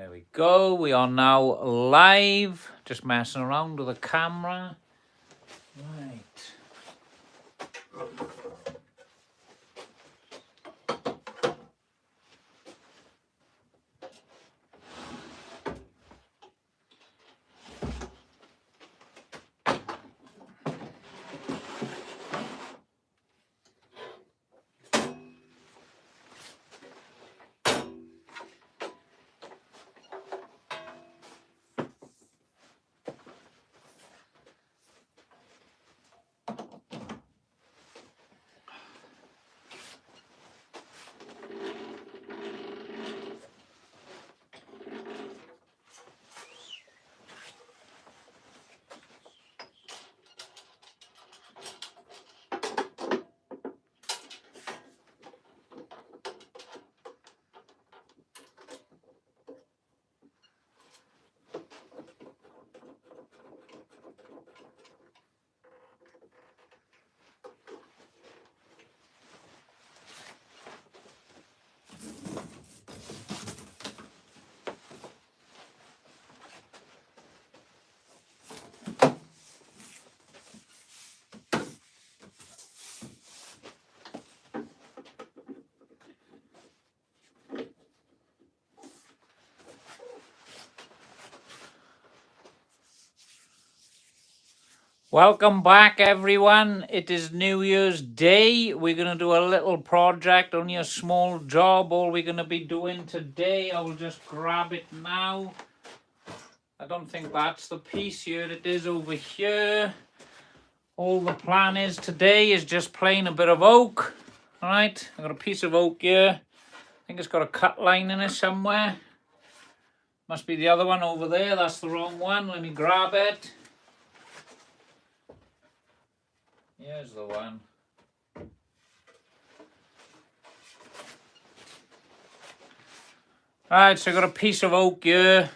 There we go. We are now live. Just messing around with the camera. Right. Welcome back, everyone. It is New Year's Day. We're going to do a little project, only a small job. All we're going to be doing today, I will just grab it now. I don't think that's the piece. Here it is over here. All the plan is today is just plain a bit of oak. All right, I've got a piece of oak here. I think it's got a cut line in it somewhere. Must be the other one over there. That's the wrong one. Let me grab it. Here's the one. Right, so I got a piece of oak here.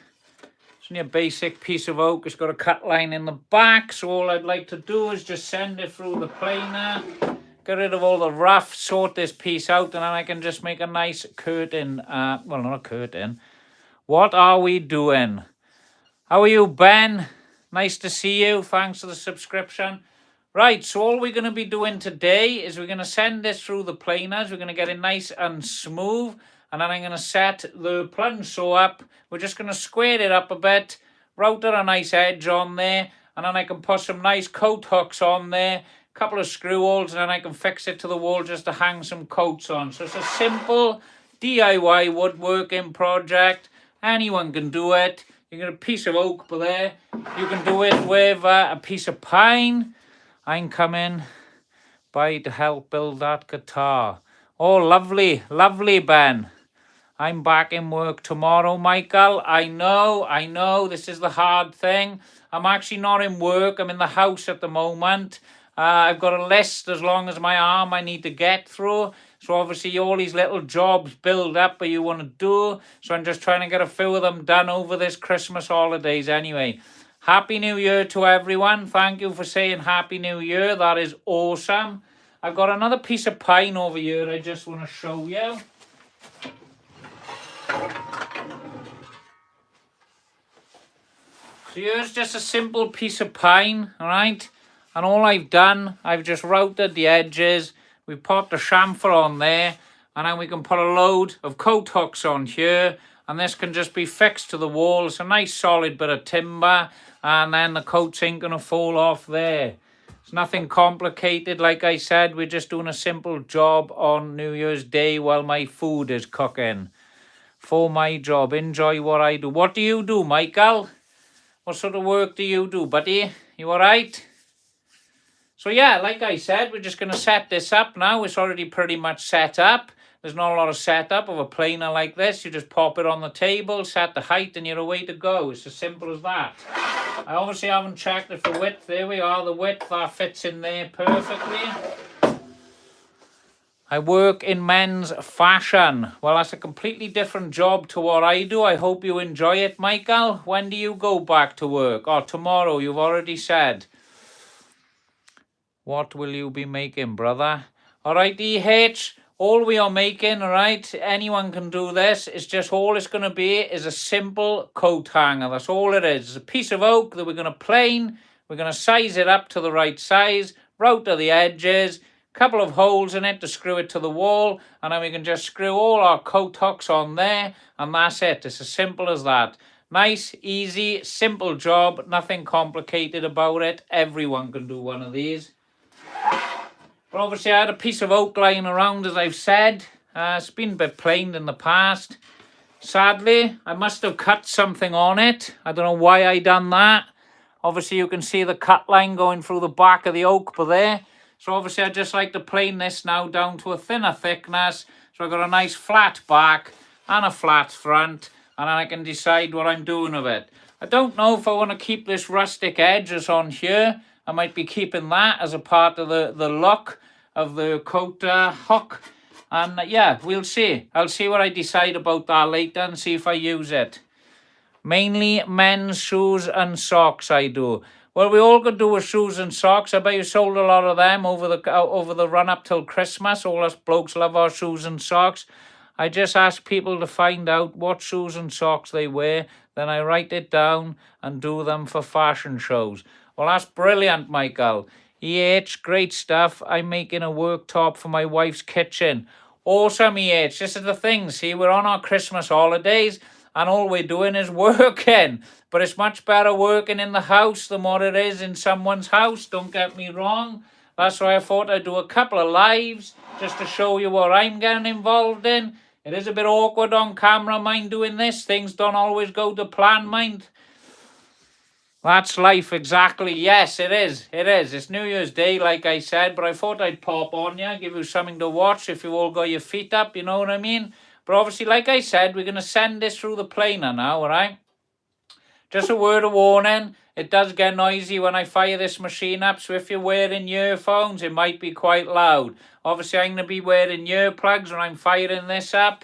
It's only a basic piece of oak. It's got a cut line in the back. So all I'd like to do is just send it through the planer, get rid of all the rough, sort this piece out, and then I can just make a nice curtain. Well, not a curtain. What are we doing? How are you, Ben? Nice to see you. Thanks for the subscription. Right, so all we're going to be doing today is we're going to send this through the planers. We're going to get it nice and smooth. And then I'm going to set the plunge saw up. We're just going to square it up a bit, router a nice edge on there. And then I can put some nice coat hooks on there, a couple of screw holes, and then I can fix it to the wall just to hang some coats on. So it's a simple DIY woodworking project. Anyone can do it. You get a piece of oak there. You can do it with a piece of pine. I'm coming by to help build that guitar. Oh, lovely, lovely, Ben. I'm back in work tomorrow, Michael. I know, this is the hard thing. I'm actually not in work. I'm in the house at the moment. I've got a list as long as my arm I need to get through. So obviously all these little jobs build up that you want to do. So I'm just trying to get a few of them done over this Christmas holidays anyway. Happy New Year to everyone. Thank you for saying Happy New Year. That is awesome. I've got another piece of pine over here I just want to show you. So here's just a simple piece of pine, all right? And all I've done, I've just routed the edges. We put the chamfer on there, and then we can put a load of coat hooks on here, and this can just be fixed to the wall. It's a nice solid bit of timber, and then the coats ain't gonna fall off there. It's nothing complicated. Like I said, we're just doing a simple job on New Year's Day while my food is cooking. For my job, enjoy what I do. What do you do, Michael? What sort of work do you do, buddy? You all right? So yeah, like I said, we're just going to set this up now. It's already pretty much set up. There's not a lot of setup of a planer like this. You just pop it on the table, set the height, and you're away to go. It's as simple as that. I obviously haven't checked it for width. There we are, the width. That fits in there perfectly. I work in men's fashion. Well, that's a completely different job to what I do. I hope you enjoy it, Michael. When do you go back to work? Oh, tomorrow, you've already said. What will you be making, brother? All right, EH. All we are making, all right, anyone can do this. It's just all it's going to be is a simple coat hanger. That's all it is. It's a piece of oak that we're going to plane. We're going to size it up to the right size, router the edges, couple of holes in it to screw it to the wall, and then we can just screw all our coat hooks on there, and that's it. It's as simple as that. Nice, easy, simple job, nothing complicated about it. Everyone can do one of these. But obviously I had a piece of oak lying around, as I've said. It's been a bit planed in the past. Sadly, I must have cut something on it. I don't know why I done that. Obviously you can see the cut line going through the back of the oak by there. So obviously I just like to plane this now down to a thinner thickness. So I've got a nice flat back and a flat front. And then I can decide what I'm doing with it. I don't know if I want to keep this rustic edge that's on here. I might be keeping that as a part of the look of the coat hook. And yeah, we'll see. I'll see what I decide about that later and see if I use it. Mainly men's shoes and socks I do. Well, we all could do with shoes and socks. I bet you sold a lot of them over the run up till Christmas. All us blokes love our shoes and socks. I just ask people to find out what shoes and socks they wear. Then I write it down and do them for fashion shows. Well, that's brilliant, Michael. EH, great stuff. I'm making a worktop for my wife's kitchen. Awesome, EH. This is the thing. See, we're on our Christmas holidays and all we're doing is working. But it's much better working in the house than what it is in someone's house. Don't get me wrong. That's why I thought I'd do a couple of lives just to show you what I'm getting involved in. It is a bit awkward on camera, mind, doing this. Things don't always go to plan, mind. That's life, exactly. Yes, it is. It is. It's New Year's Day, like I said, but I thought I'd pop on you, give you something to watch if you all got your feet up, you know what I mean? But obviously, like I said, we're going to send this through the planer now, all right? Just a word of warning, it does get noisy when I fire this machine up, so if you're wearing earphones, it might be quite loud. Obviously, I'm going to be wearing earplugs when I'm firing this up,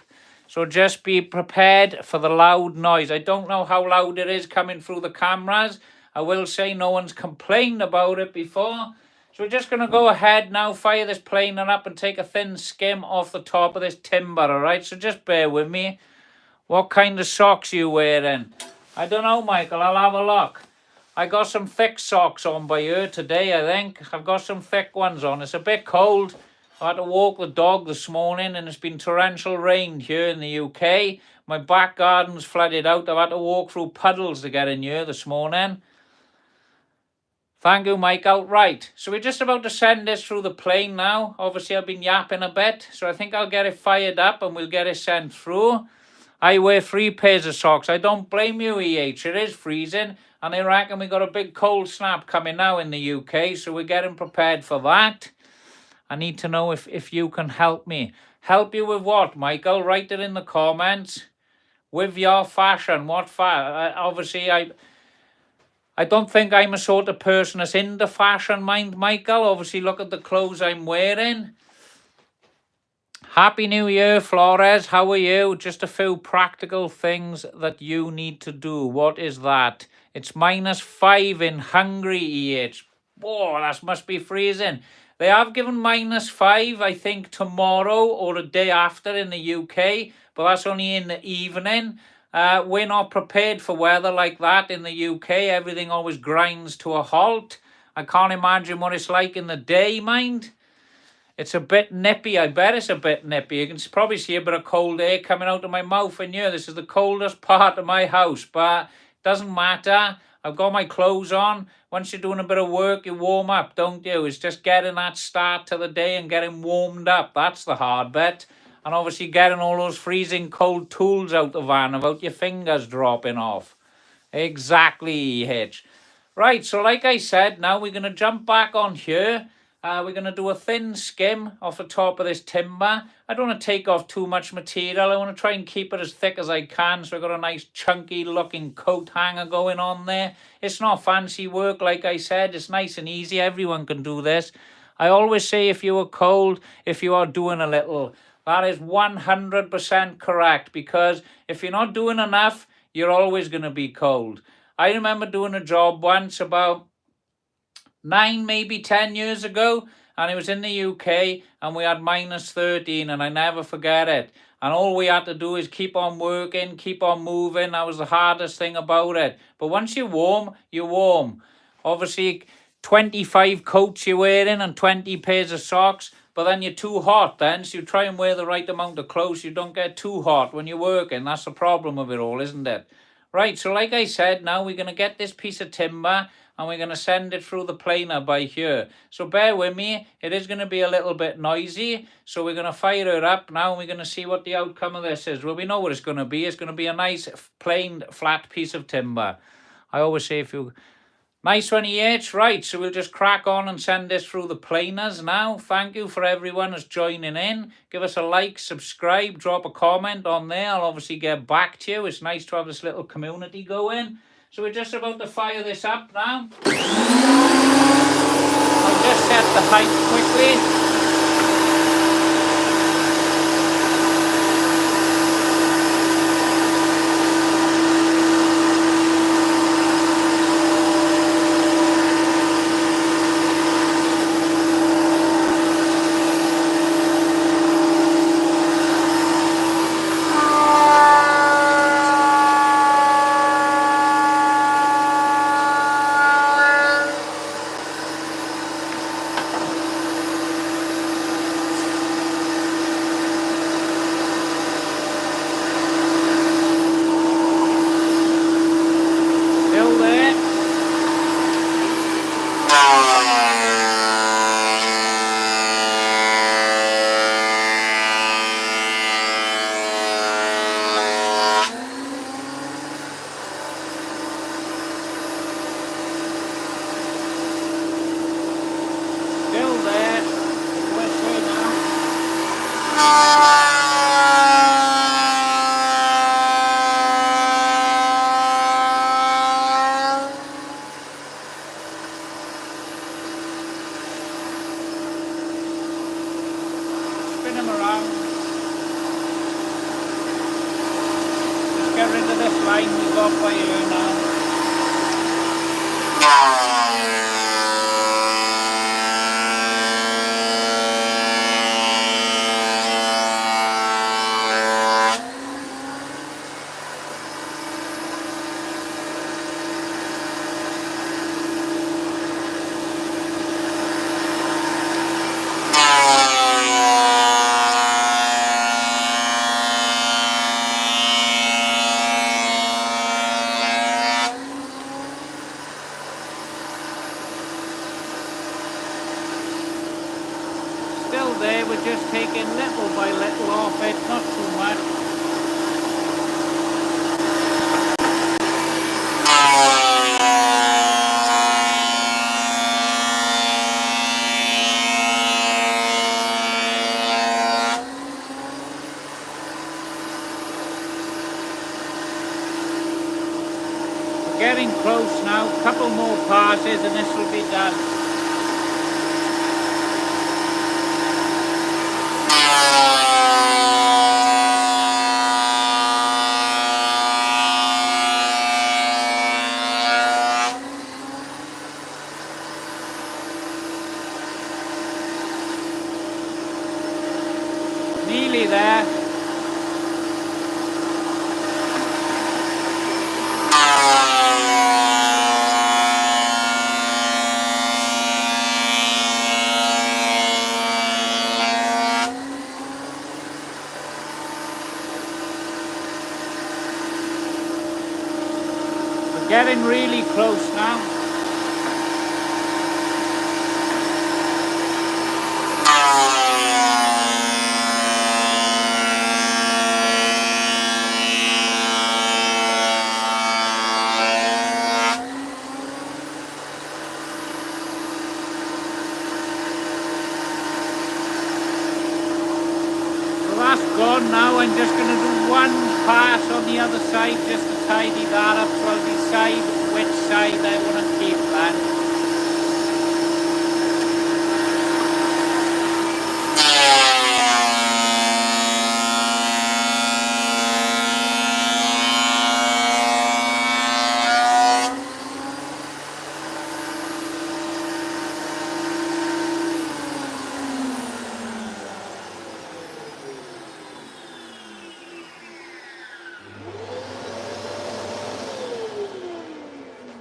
so just be prepared for the loud noise. I don't know how loud it is coming through the cameras. I will say no one's complained about it before. So we're just going to go ahead now, fire this planer up and take a thin skim off the top of this timber, all right? So just bear with me. What kind of socks are you wearing? I don't know, Michael. I'll have a look. I got some thick socks on by here today, I think. I've got some thick ones on. It's a bit cold. I had to walk the dog this morning and it's been torrential rain here in the UK. My back garden's flooded out. I've had to walk through puddles to get in here this morning. Thank you, Michael. Right, so we're just about to send this through the plane now. Obviously, I've been yapping a bit, so I think I'll get it fired up and we'll get it sent through. I wear 3 pairs of socks. I don't blame you, EH. It is freezing, and I reckon we got a big cold snap coming now in the UK, so we're getting prepared for that. I need to know if you can help me. Help you with what, Michael? Write it in the comments. With your fashion. What obviously, I don't think I'm a sort of person that's into fashion, mind, Michael. Obviously, look at the clothes I'm wearing. Happy New Year, Flores. How are you? Just a few practical things that you need to do. What is that? It's -5 in Hungary, EH. Whoa, that must be freezing. They have given -5, I think, tomorrow or the day after in the UK, but that's only in the evening. We're not prepared for weather like that in the UK. Everything always grinds to a halt. I can't imagine what it's like in the day, mind. It's a bit nippy. I bet it's a bit nippy. You can probably see a bit of cold air coming out of my mouth in here. This is the coldest part of my house, but it doesn't matter. I've got my clothes on. Once you're doing a bit of work, you warm up, don't you? It's just getting that start to the day and getting warmed up. That's the hard bit. And obviously getting all those freezing cold tools out the van without your fingers dropping off. Exactly, Hitch. Right, so like I said, now we're going to jump back on here. We're going to do a thin skim off the top of this timber. I don't want to take off too much material. I want to try and keep it as thick as I can. So I've got a nice chunky looking coat hanger going on there. It's not fancy work, like I said. It's nice and easy. Everyone can do this. I always say if you are cold, if you are doing a little, that is 100% correct. Because if you're not doing enough, you're always going to be cold. I remember doing a job once about 9, maybe 10 years ago, and it was in the UK, and we had -13, and I never forget it. And all we had to do is keep on working, keep on moving. That was the hardest thing about it. But once you're warm, you're warm. Obviously, 25 coats you're wearing and 20 pairs of socks, but then you're too hot then, so you try and wear the right amount of clothes. You don't get too hot when you're working. That's the problem of it all, isn't it? Right, so like I said, now we're going to get this piece of timber and we're going to send it through the planer by here. So bear with me, it is going to be a little bit noisy, so we're going to fire it up now and we're going to see what the outcome of this is. Well, we know what it's going to be. It's going to be a nice, plain, flat piece of timber. I always say if you... Nice 28, right, so we'll just crack on and send this through the planers now. Thank you for everyone who's joining in. Give us a like, subscribe, drop a comment on there. I'll obviously get back to you. It's nice to have this little community going. So we're just about to fire this up now. I'll just set the height quickly. Still there. Still there. Which way now? Spin them around. Just get rid of this line we got by here now. Still there, we're just taking little by little off it, not too much. We're getting close now, couple more passes and this will be done. Nearly there. We're getting really close now. That's gone now. I'm just going to do one pass on the other side just to tidy that up, so I'll decide which side I want to keep that.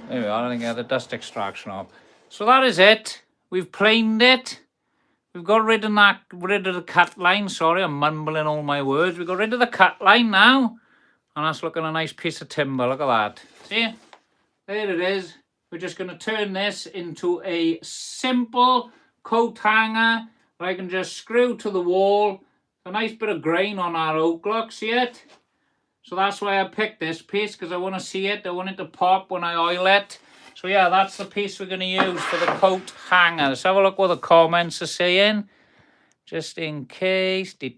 There we are, I think I had the dust extraction off. So that is it. We've planed it. We've got rid of the cut line. Sorry, I'm mumbling all my words. We've got rid of the cut line now. And that's looking a nice piece of timber. Look at that. See? There it is. We're just going to turn this into a simple coat hanger that I can just screw to the wall. A nice bit of grain on our oak, look, see it? So that's why I picked this piece, because I want to see it. I want it to pop when I oil it. So yeah, that's the piece we're going to use for the coat hanger. Let's have a look what the comments are saying. Just in case. Can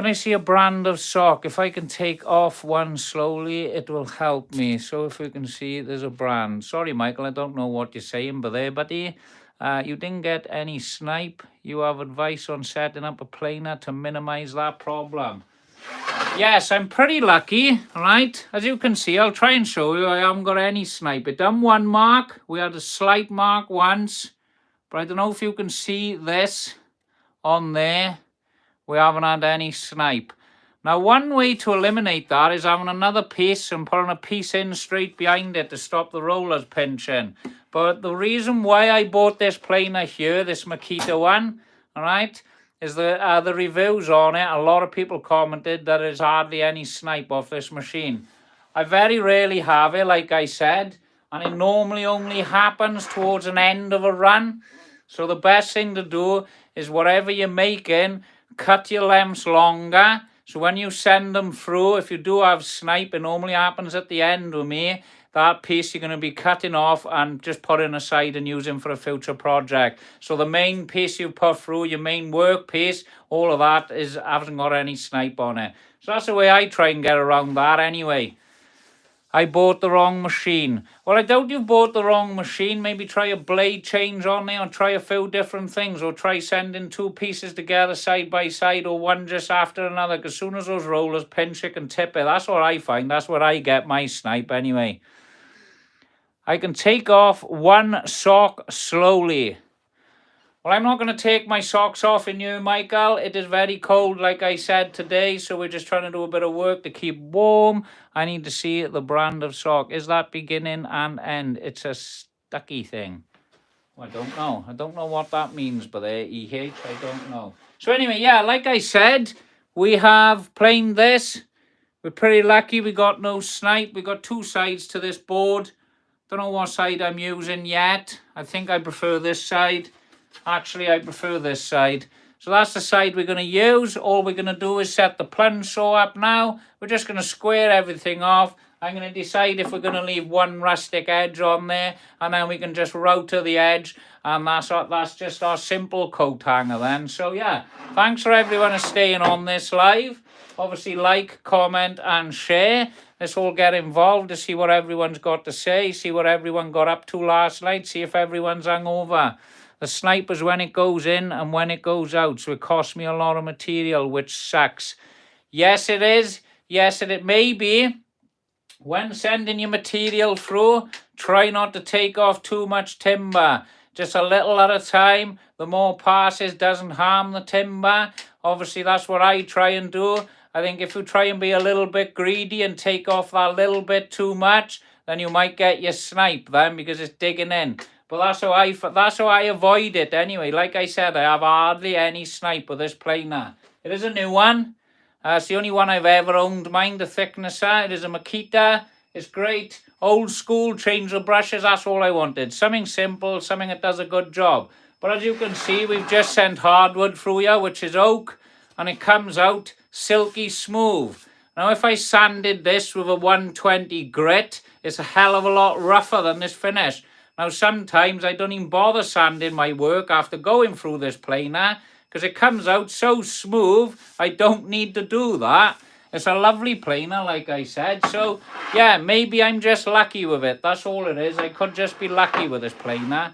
I see a brand of sock? If I can take off one slowly, it will help me. So if we can see, there's a brand. Sorry, Michael, I don't know what you're saying, but there, buddy. You didn't get any snipe. You have advice on setting up a planer to minimize that problem. Yes, I'm pretty lucky, right? As you can see, I'll try and show you. I haven't got any snipe. It done one mark. We had a slight mark once, but I don't know if you can see this on there. We haven't had any snipe. Now, one way to eliminate that is having another piece and putting a piece in straight behind it to stop the rollers pinching. But the reason why I bought this planer here, this Makita one, all right, is the reviews on it. A lot of people commented that there's hardly any snipe off this machine. I very rarely have it, like I said, and it normally only happens towards an end of a run. So the best thing to do is whatever you're making, cut your lengths longer. So when you send them through, if you do have snipe, it normally happens at the end with me. That piece you're going to be cutting off and just putting aside and using for a future project. So the main piece you put through, your main work piece, all of that hasn't got any snipe on it. So that's the way I try and get around that anyway. I bought the wrong machine. Well, I doubt you've bought the wrong machine. Maybe try a blade change on there, or try a few different things, or try sending two pieces together side by side, or one just after another. Because as soon as those rollers pinch, you can tip it. That's what I find. That's where I get my snipe anyway. I can take off one sock slowly. Well, I'm not going to take my socks off in here, Michael. It is very cold, like I said today, so we're just trying to do a bit of work to keep warm. I need to see the brand of sock. Is that beginning and end? It's a stucky thing. Well, I don't know. I don't know what that means, but EH, I don't know. So anyway, yeah, like I said, we have planed this. We're pretty lucky we got no snipe. We got two sides to this board. Don't know what side I'm using yet. I think I prefer this side. Actually, I prefer this side. So that's the side we're going to use. All we're going to do is set the plunge saw up now. We're just going to square everything off. I'm going to decide if we're going to leave one rustic edge on there, and then we can just router the edge, and that's just our simple coat hanger then. So yeah, thanks for everyone for staying on this live. Obviously, like, comment, and share. Let's all get involved to see what everyone's got to say, see what everyone got up to last night, see if everyone's hungover. The snipe is when it goes in and when it goes out, so it costs me a lot of material, which sucks. Yes, it is. Yes, it may be. When sending your material through, try not to take off too much timber. Just a little at a time. The more passes doesn't harm the timber. Obviously, that's what I try and do. I think if you try and be a little bit greedy and take off that little bit too much, then you might get your snipe then, because it's digging in. But that's how I avoid it anyway. Like I said, I have hardly any snipe with this planer. It is a new one. It's the only one I've ever owned mine, the thicknesser. It is a Makita. It's great. Old school, change the brushes. That's all I wanted. Something simple, something that does a good job. But as you can see, we've just sent hardwood through here, which is oak. And it comes out silky smooth. Now, if I sanded this with a 120 grit, it's a hell of a lot rougher than this finish. Now, sometimes I don't even bother sanding my work after going through this planer, because it comes out so smooth, I don't need to do that. It's a lovely planer, like I said. So, yeah, maybe I'm just lucky with it. That's all it is. I could just be lucky with this planer.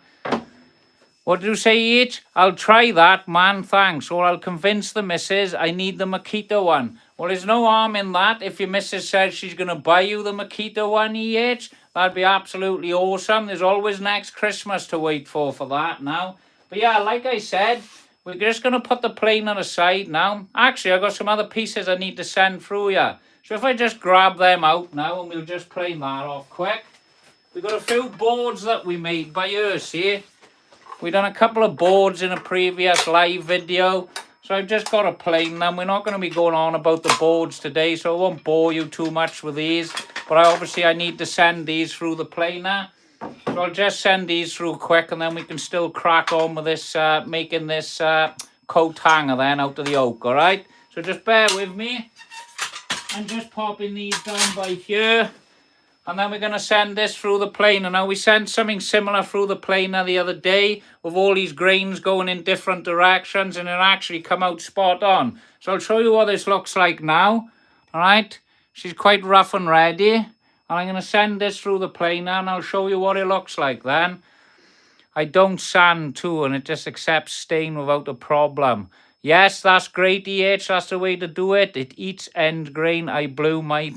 What did you say, H? I'll try that, man, thanks. Or I'll convince the missus I need the Makita one. Well, there's no harm in that. If your missus says she's going to buy you the Makita one, EH, that'd be absolutely awesome. There's always next Christmas to wait for that now. But yeah, like I said, we're just going to put the planer aside now. Actually, I've got some other pieces I need to send through here. So if I just grab them out now and we'll just plane that off quick. We've got a few boards that we made by us here. We done a couple of boards in a previous live video. So I've just got to plane them. We're not going to be going on about the boards today, so I won't bore you too much with these. But obviously I need to send these through the planer. So I'll just send these through quick and then we can still crack on with this, making this coat hanger then out of the oak, alright? So just bear with me. I'm just popping these down by here. And then we're going to send this through the planer. Now, we sent something similar through the planer the other day with all these grains going in different directions, and it actually come out spot on. So I'll show you what this looks like now. All right? She's quite rough and ready. And I'm going to send this through the planer, and I'll show you what it looks like then. I don't sand too, and it just accepts stain without a problem. Yes, that's great, EH. That's the way to do it. It eats end grain. I blew my...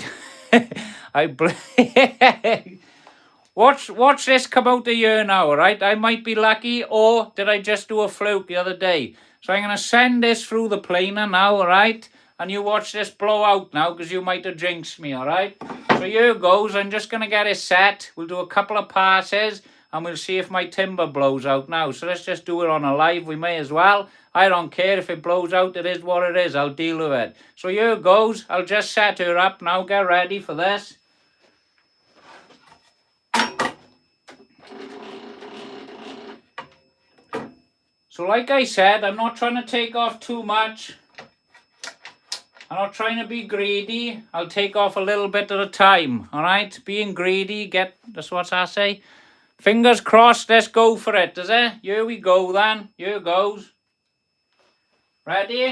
watch this come out a year now, right? I might be lucky, or did I just do a fluke the other day? So I'm going to send this through the planer now, all right? And you watch this blow out now, because you might have jinxed me, all right? So here goes. I'm just going to get it set. We'll do a couple of passes, and we'll see if my timber blows out now. So let's just do it on a live. We may as well. I don't care if it blows out. It is what it is. I'll deal with it. So here goes. I'll just set her up now. Get ready for this. So like I said, I'm not trying to take off too much. I'm not trying to be greedy. I'll take off a little bit at a time. All right? Being greedy, that's what I say. Fingers crossed, let's go for it, does it? Here we go then. Here goes. Ready?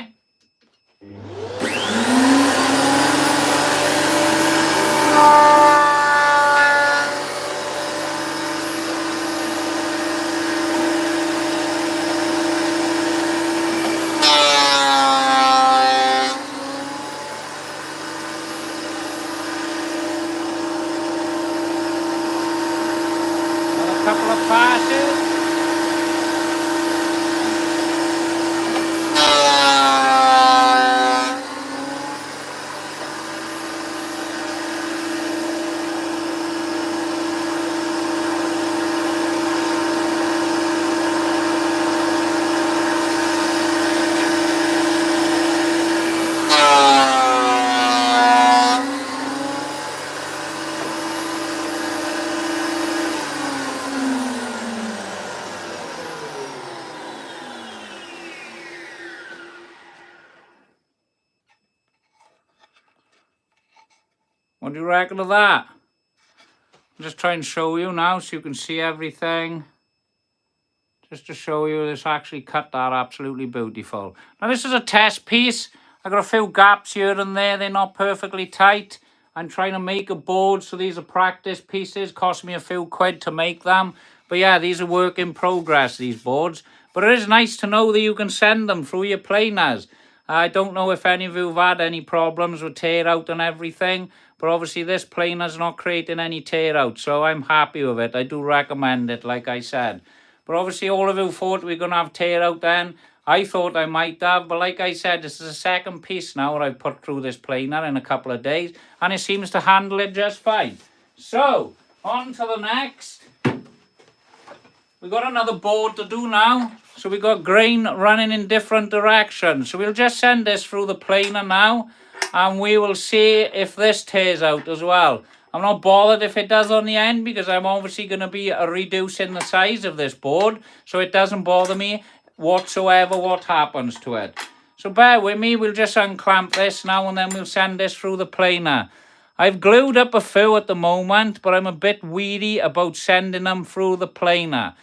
A couple of passes. What do you reckon of that? I'll just try and show you now so you can see everything. Just to show you, this actually cut that absolutely beautiful. Now this is a test piece. I got a few gaps here and there. They're not perfectly tight. I'm trying to make a board, so these are practice pieces. Cost me a few quid to make them. But yeah, these are work in progress, these boards. But it is nice to know that you can send them through your planers. I don't know if any of you have had any problems with tear out and everything, but obviously this planer's not creating any tear out, so I'm happy with it. I do recommend it, like I said. But obviously all of you thought we were going to have tear out then. I thought I might have, but like I said, this is the second piece now that I've put through this planer in a couple of days, and it seems to handle it just fine. So, on to the next. We've got another board to do now. So we've got grain running in different directions. So we'll just send this through the planer now, and we will see if this tears out as well. I'm not bothered if it does on the end, because I'm obviously going to be reducing the size of this board, so it doesn't bother me whatsoever what happens to it. So bear with me. We'll just unclamp this now, and then we'll send this through the planer. I've glued up a few at the moment, but I'm a bit weedy about sending them through the planer.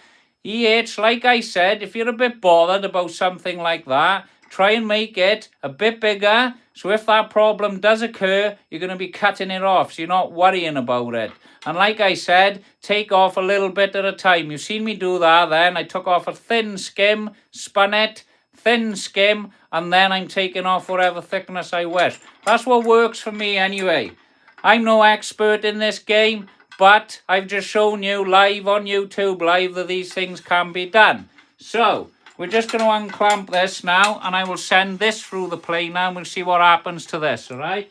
EH, like I said, if you're a bit bothered about something like that, try and make it a bit bigger, so if that problem does occur, you're going to be cutting it off, so you're not worrying about it. And like I said, take off a little bit at a time. You've seen me do that then. I took off a thin skim, spun it, thin skim, and then I'm taking off whatever thickness I wish. That's what works for me anyway. I'm no expert in this game, but I've just shown you live on YouTube live that these things can be done. So we're just going to unclamp this now, and I will send this through the planer, and we'll see what happens to this, all right?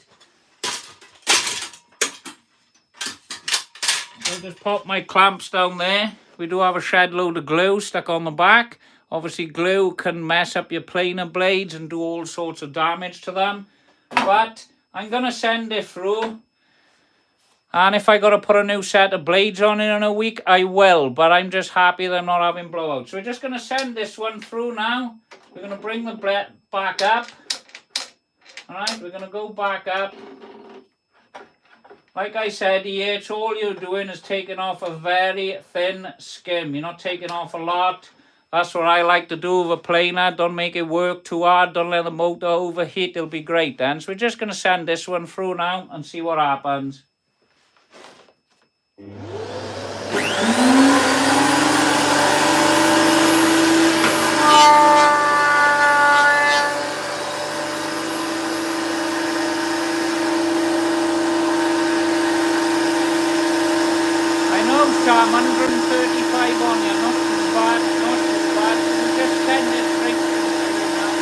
I'll just pop my clamps down there. We do have a shed load of glue stuck on the back. Obviously glue can mess up your planer blades and do all sorts of damage to them. But I'm going to send it through. And if I got to put a new set of blades on in a week, I will. But I'm just happy that I'm not having blowouts. So we're just going to send this one through now. We're going to bring the blade back up. Alright, we're going to go back up. Like I said here, it's all you're doing is taking off a very thin skim. You're not taking off a lot. That's what I like to do with a planer. Don't make it work too hard. Don't let the motor overheat. It'll be great then. So we're just going to send this one through now and see what happens. Sam, 135 on you, not too bad, not too bad. We'll just send it straight through now.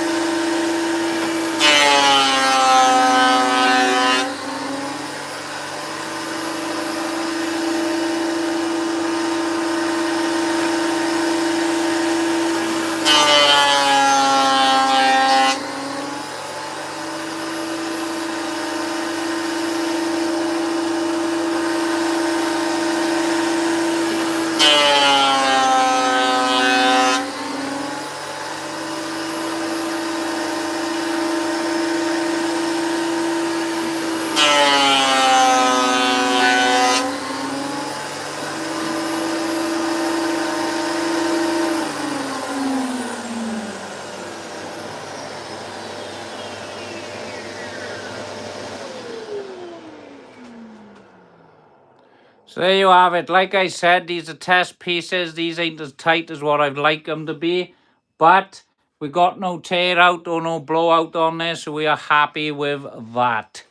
So there you have it. Like I said, these are test pieces. These ain't as tight as what I'd like them to be. But we got no tear out or no blowout on this, so we are happy with that.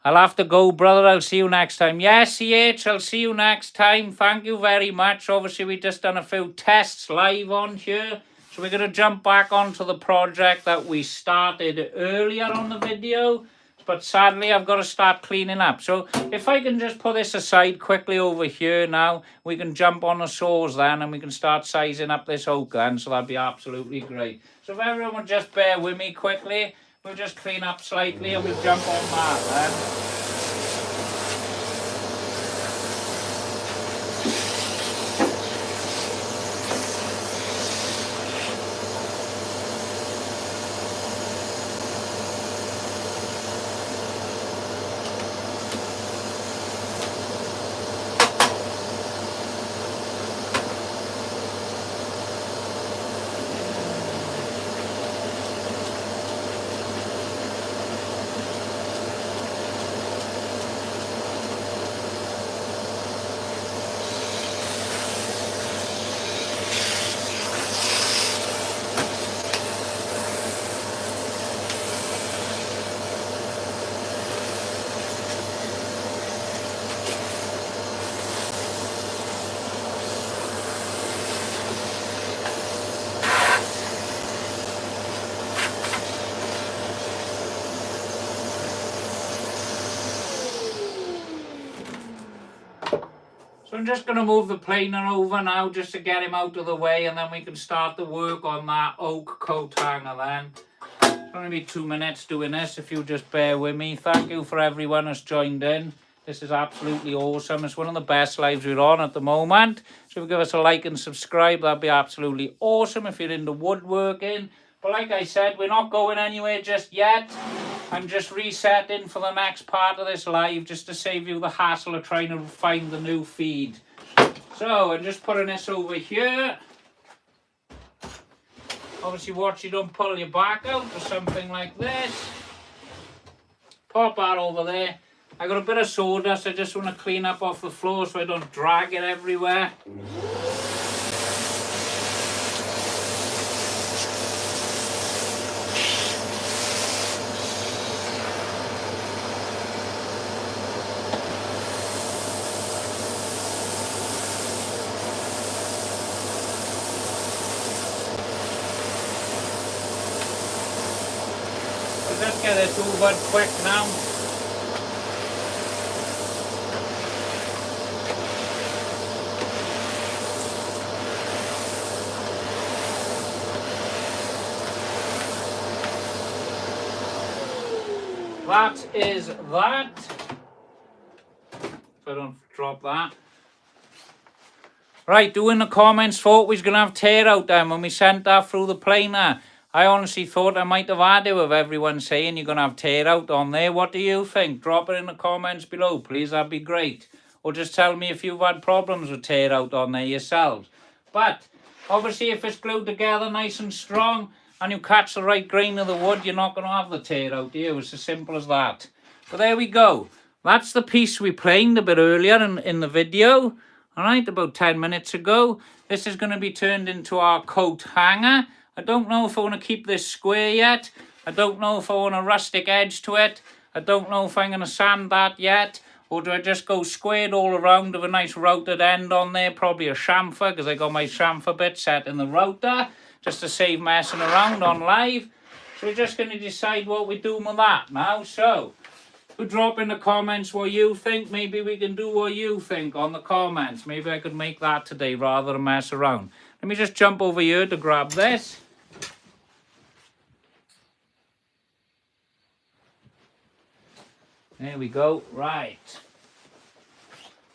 I'll have to go, brother. I'll see you next time. Yes, CH, I'll see you next time. Thank you very much. Obviously, we just done a few tests live on here. So we're going to jump back onto the project that we started earlier on the video. But sadly, I've got to start cleaning up. So if I can just put this aside quickly over here now, we can jump on the saws then and we can start sizing up this oak then. So that'd be absolutely great. So if everyone would just bear with me quickly, we'll just clean up slightly and we'll jump on that then. So I'm just going to move the planer over now just to get him out of the way, and then we can start the work on that oak coat hanger then. It's only be 2 minutes doing this if you just bear with me. Thank you for everyone that's joined in. This is absolutely awesome. It's one of the best lives we're on at the moment. So if you give us a like and subscribe, that'd be absolutely awesome if you're into woodworking. But like I said, we're not going anywhere just yet. I'm just resetting for the next part of this live just to save you the hassle of trying to find the new feed. So I'm just putting this over here. Obviously watch you don't pull your back out or something like this. Pop that over there. I got a bit of sawdust. I just want to clean up off the floor so I don't drag it everywhere. Let's get this over quick now. that is that. If I don't drop that. Right, do in the comments, thought we was going to have tear out then when we sent that through the planer. I honestly thought I might have had it with everyone saying you're going to have tear out on there. What do you think? Drop it in the comments below, please. That'd be great. Or just tell me if you've had problems with tear out on there yourselves. But obviously if it's glued together nice and strong and you catch the right grain of the wood, you're not going to have the tear out, do you? It's as simple as that. But there we go. That's the piece we planed a bit earlier in the video. Alright, about 10 minutes ago. This is going to be turned into our coat hanger. I don't know if I want to keep this square yet. I don't know if I want a rustic edge to it. I don't know if I'm going to sand that yet. Or do I just go squared all around with a nice routed end on there? Probably a chamfer, because I got my chamfer bit set in the router. Just to save messing around on live. So we're just going to decide what we're doing with that now. So drop in the comments what you think. Maybe we can do what you think on the comments. Maybe I could make that today rather than mess around. Let me just jump over here to grab this. There we go. Right.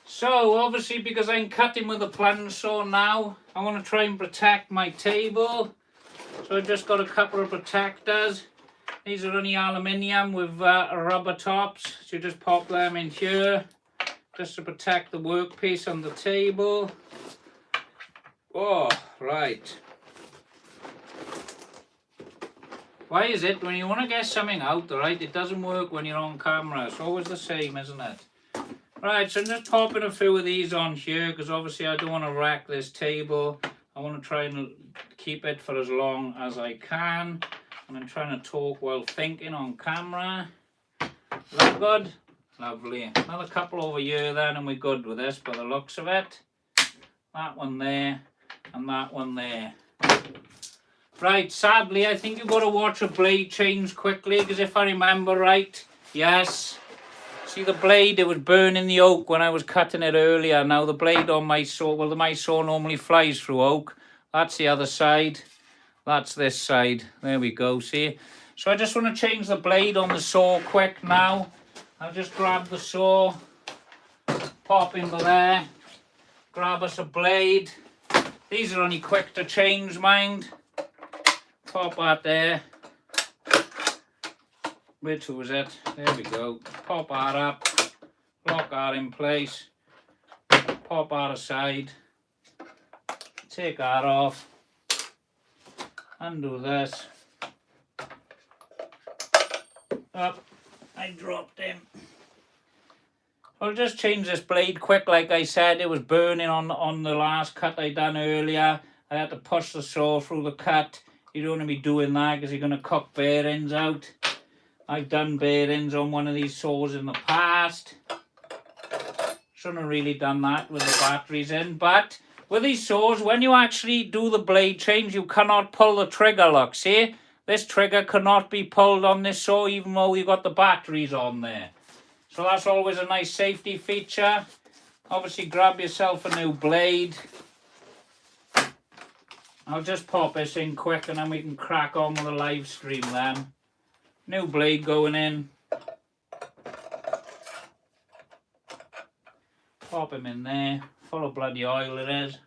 So obviously because I'm cutting with a plunge saw now, I want to try and protect my table. So I just got a couple of protectors. These are only aluminium with rubber tops, so you just pop them in here just to protect the workpiece on the table. Oh, right. Why is it when you want to get something out, right, it doesn't work when you're on camera? It's always the same, isn't it? Right, so I'm just popping a few of these on here because obviously I don't want to wreck this table. I want to try and keep it for as long as I can. And I'm trying to talk while thinking on camera. Is that good? Lovely. Another couple over here then and we're good with this by the looks of it. That one there and that one there. Right, sadly I think you've got to watch a blade change quickly because if I remember right, yes. See the blade, it was burning the oak when I was cutting it earlier. Now the blade on my saw, well my saw normally flies through oak. That's the other side. That's this side. There we go, see? So I just want to change the blade on the saw quick now. I'll just grab the saw, pop into there, grab us a blade. These are only quick to change, mind. Pop that there. Which was it? There we go. Pop that up, lock that in place, pop that aside, take that off. Undo this. Up. I dropped him. I'll just change this blade quick. Like I said, it was burning on the last cut I done earlier. I had to push the saw through the cut. You don't want to be doing that because you're going to cook bearings out. I've done bearings on one of these saws in the past. Shouldn't have really done that with the batteries in, but with these saws, when you actually do the blade change, you cannot pull the trigger, look, see? This trigger cannot be pulled on this saw even though you've got the batteries on there. So that's always a nice safety feature. Obviously grab yourself a new blade. I'll just pop this in quick and then we can crack on with the live stream then. New blade going in. Pop him in there. Full of bloody oil it is.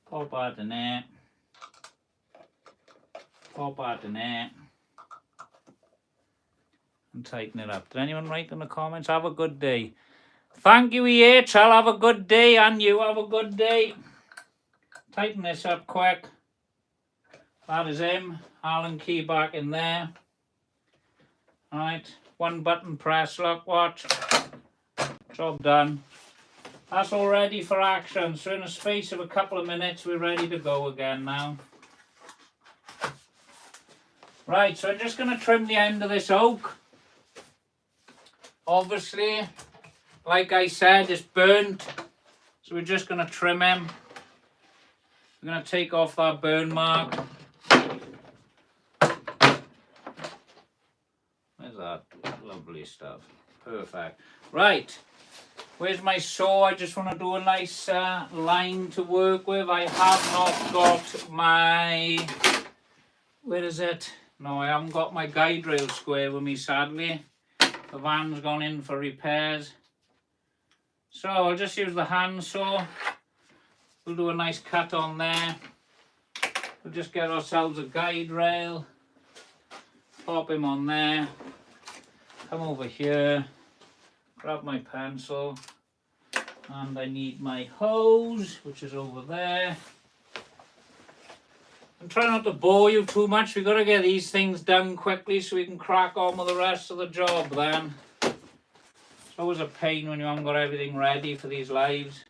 Pop that in there. Pop that in there. And tighten it up. Did anyone write in the comments? Have a good day. Thank you, EH. I'll have a good day and you have a good day. Tighten this up quick. That is him. Allen key back in there. Alright. One button press. Look, watch. Job done. That's all ready for action. So in a space of a couple of minutes, we're ready to go again now. Right, so I'm just going to trim the end of this oak. Obviously, like I said, it's burnt. So we're just going to trim him. We're going to take off that burn mark. There's that lovely stuff. Perfect. Right. Where's my saw? I just want to do a nice line to work with. I have not got my... Where is it? No, I haven't got my guide rail square with me, sadly. The van's gone in for repairs. So I'll just use the handsaw. We'll do a nice cut on there. We'll just get ourselves a guide rail. Pop him on there. Come over here. Grab my pencil. And I need my hose, which is over there. I'm trying not to bore you too much. We've got to get these things done quickly so we can crack on with the rest of the job then. It's always a pain when you haven't got everything ready for these lives.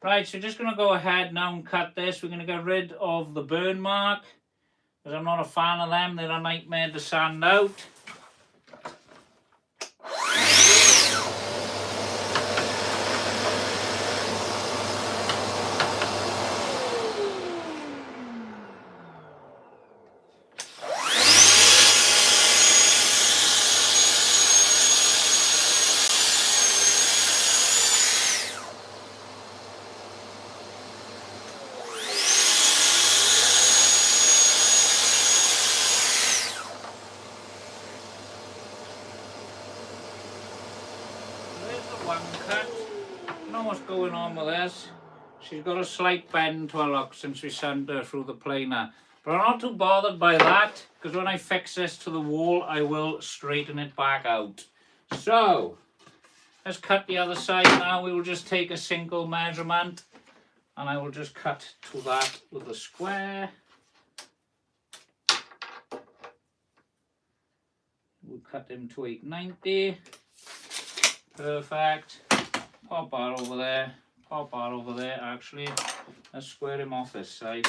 Right, so just going to go ahead now and cut this. We're going to get rid of the burn mark, because I'm not a fan of them. They're a nightmare to sand out. One cut. I know what's going on with this. She's got a slight bend to her look since we sent her through the planer. But I'm not too bothered by that, because when I fix this to the wall, I will straighten it back out. So, let's cut the other side now. We will just take a single measurement, and I will just cut to that with a square. We'll cut him to 890. Perfect. Pop that over there. Pop that over there, actually. Let's square him off this side.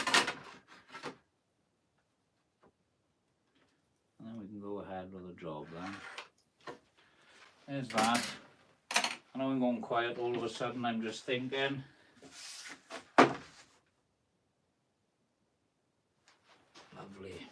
And then we can go ahead with the job then. There's that. I know I'm going quiet all of a sudden, I'm just thinking. Lovely.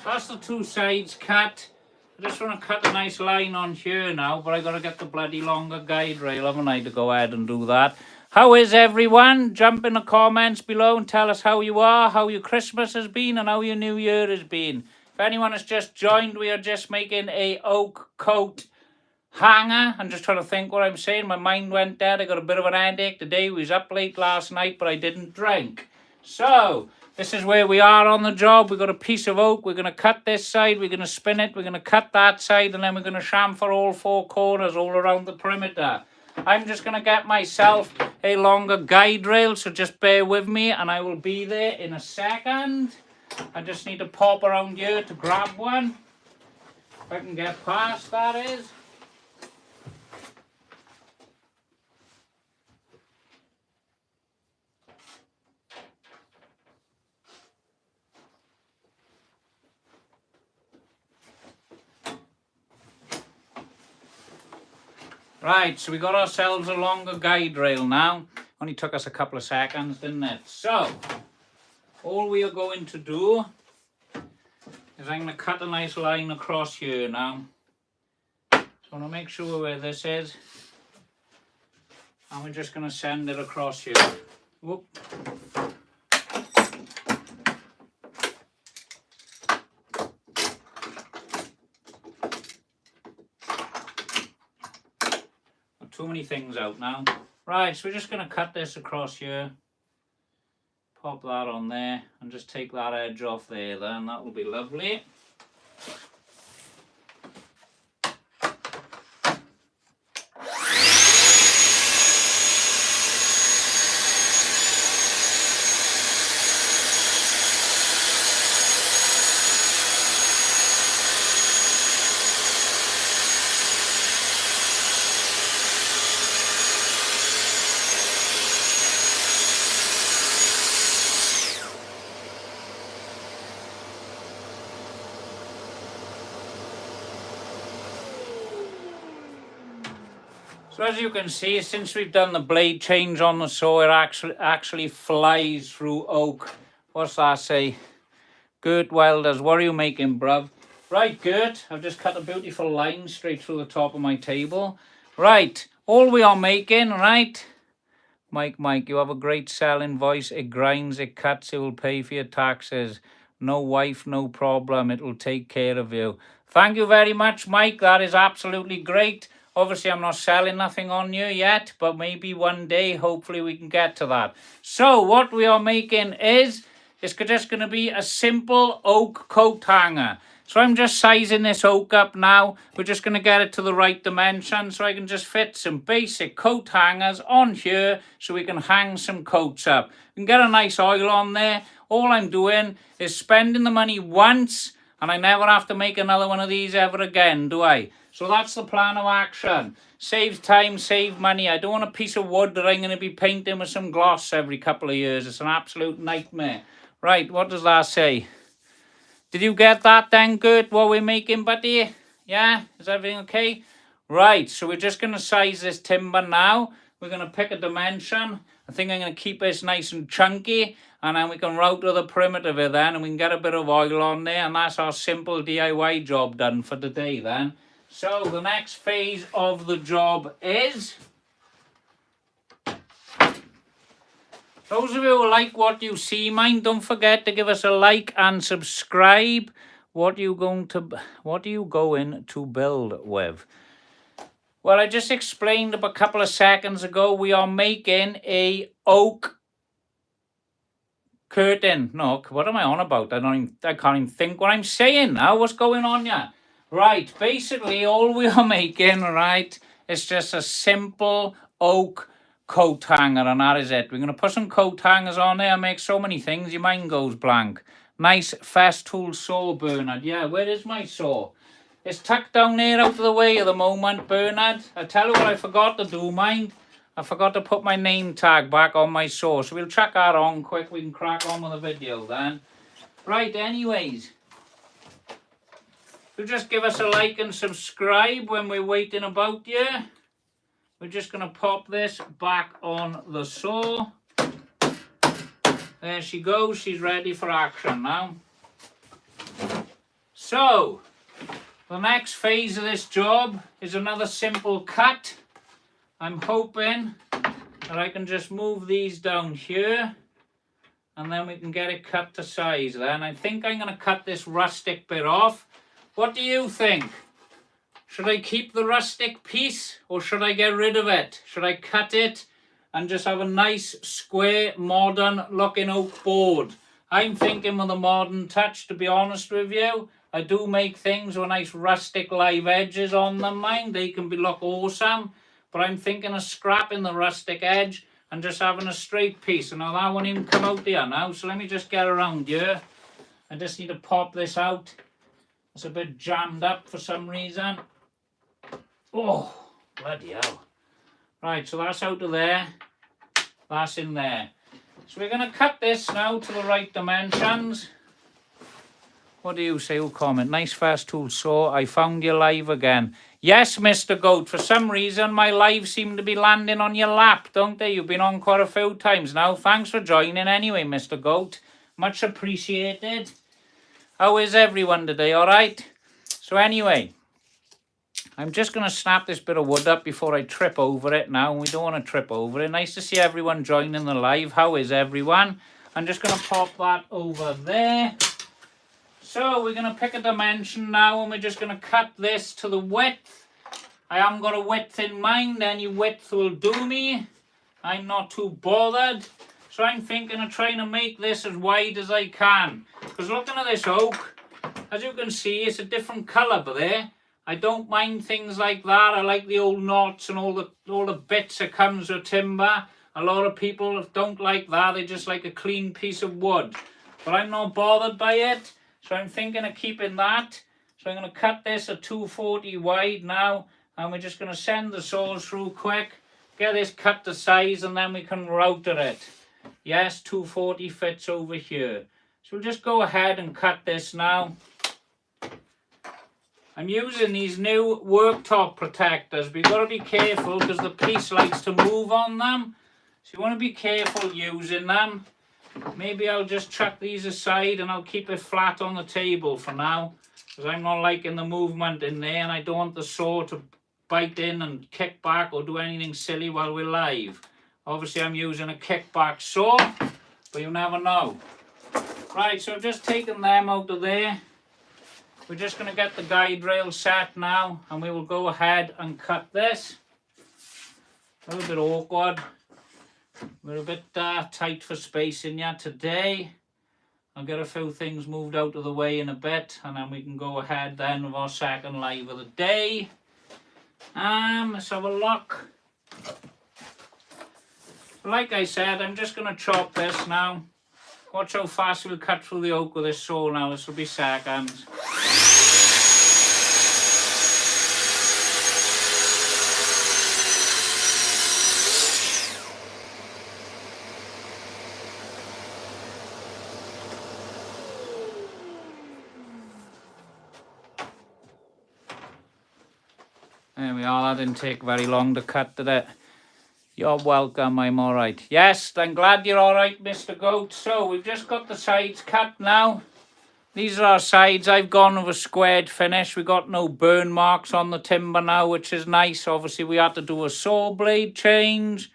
That's the two sides cut. I just want to cut a nice line on here now, but I got to get the bloody longer guide rail, haven't I, to go ahead and do that. How is everyone? Jump in the comments below and tell us how you are, how your Christmas has been, and how your New Year has been. If anyone has just joined, we are just making a oak coat hanger. I'm just trying to think what I'm saying. My mind went dead. I got a bit of an headache today. We was up late last night, but I didn't drink. So this is where we are on the job. We've got a piece of oak. We're going to cut this side. We're going to spin it. We're going to cut that side. And then we're going to chamfer all four corners all around the perimeter. I'm just going to get myself a longer guide rail. So just bear with me and I will be there in a second. I just need to pop around here to grab one. If I can get past, that is. Right, so we got ourselves a longer guide rail now. Only took us a couple of seconds, didn't it? So, all we are going to do is I'm going to cut a nice line across here now. So I want to make sure where this is. And we're just going to send it across here. Whoop. Too many things out now. Right, so we're just going to cut this across here. Pop that on there and just take that edge off there then. That will be lovely. So as you can see, since we've done the blade change on the saw, it actually flies through oak. What's that say? Gert Welders, what are you making, bruv? Right, Gert, I've just cut a beautiful line straight through the top of my table. Right, all we are making, right? Mike, you have a great selling voice. It grinds, it cuts, it will pay for your taxes. No wife, no problem. It will take care of you. Thank you very much, Mike. That is absolutely great. Obviously, I'm not selling nothing on you yet, but maybe one day, hopefully, we can get to that. So, what we are making is, it's just going to be a simple oak coat hanger. So I'm just sizing this oak up now. We're just going to get it to the right dimension so I can just fit some basic coat hangers on here so we can hang some coats up. We can get a nice oil on there. All I'm doing is spending the money once and I never have to make another one of these ever again, do I? So that's the plan of action. Saves time, save money. I don't want a piece of wood that I'm going to be painting with some gloss every couple of years. It's an absolute nightmare. Right, what does that say? Did you get that then, Gert, what we're making, buddy? Yeah? Is everything okay? Right, so we're just going to size this timber now. We're going to pick a dimension. I think I'm going to keep this nice and chunky. And then we can route to the perimeter of it then. And we can get a bit of oil on there. And that's our simple DIY job done for today then. So the next phase of the job is... Those of you who like what you see, mind, don't forget to give us a like and subscribe. What are you going to build with? Well, I just explained a couple of seconds ago, we are making a oak curtain. No, what am I on about? I can't even think what I'm saying now. What's going on here? Right, basically all we are making, right, is just a simple oak coat hanger, and that is it. We're going to put some coat hangers on there and make so many things your mind goes blank. Nice Festool saw, Bernard. Yeah, where is my saw? It's tucked down there out of the way at the moment, Bernard. I tell you what I forgot to do, mind. I forgot to put my name tag back on my saw, so we'll chuck that on quick. We can crack on with the video then. Right, anyways. So just give us a like and subscribe when we're waiting about you. We're just going to pop this back on the saw. There she goes. She's ready for action now. So, the next phase of this job is another simple cut. I'm hoping that I can just move these down here and then we can get it cut to size then. I think I'm going to cut this rustic bit off. What do you think? Should I keep the rustic piece or should I get rid of it? Should I cut it and just have a nice square modern looking oak board? I'm thinking with a modern touch, to be honest with you. I do make things with nice rustic live edges on them, mind. They can look awesome. But I'm thinking of scrapping the rustic edge and just having a straight piece. And now that won't even come out there now. So let me just get around here. I just need to pop this out. It's a bit jammed up for some reason. Oh, bloody hell. Right, so that's out of there. That's in there. So we're going to cut this now to the right dimensions. What do you say? Who comment? Nice Festool saw. I found you live again. Yes, Mr. Goat. For some reason, my lives seem to be landing on your lap, don't they? You've been on quite a few times now. Thanks for joining anyway, Mr. Goat. Much appreciated. How is everyone today? All right? So anyway, I'm just going to snap this bit of wood up before I trip over it now. We don't want to trip over it. Nice to see everyone joining the live. How is everyone? I'm just going to pop that over there. So we're going to pick a dimension now and we're just going to cut this to the width. I haven't got a width in mind. Any width will do me. I'm not too bothered. So I'm thinking of trying to make this as wide as I can. Because looking at this oak, as you can see, it's a different colour there. I don't mind things like that. I like the old knots and all the bits that comes with timber. A lot of people don't like that. They just like a clean piece of wood. But I'm not bothered by it. So I'm thinking of keeping that. So I'm going to cut this at 240 wide now. And we're just going to send the saws through quick. Get this cut to size and then we can router it. Yes, 240 fits over here. So we'll just go ahead and cut this now. I'm using these new worktop protectors. We've got to be careful because the piece likes to move on them. So you want to be careful using them. Maybe I'll just chuck these aside and I'll keep it flat on the table for now. Because I'm not liking the movement in there and I don't want the saw to bite in and kick back or do anything silly while we're live. Obviously I'm using a kickback saw, but you never know. Right, so I've just taken them out of there. We're just going to get the guide rail set now and we will go ahead and cut this. A little bit awkward. We're a bit tight for spacing yet today. I'll get a few things moved out of the way in a bit and then we can go ahead then with our second live of the day. Let's have a look. Like I said, I'm just going to chop this now. Watch how fast we'll cut through the oak with this saw now. This will be seconds. There we are, that didn't take very long to cut, did it? You're welcome, I'm alright. Yes, I'm glad you're alright, Mr. Goat. So, we've just got the sides cut now. These are our sides. I've gone with a squared finish. We got no burn marks on the timber now, which is nice. Obviously, we had to do a saw blade change.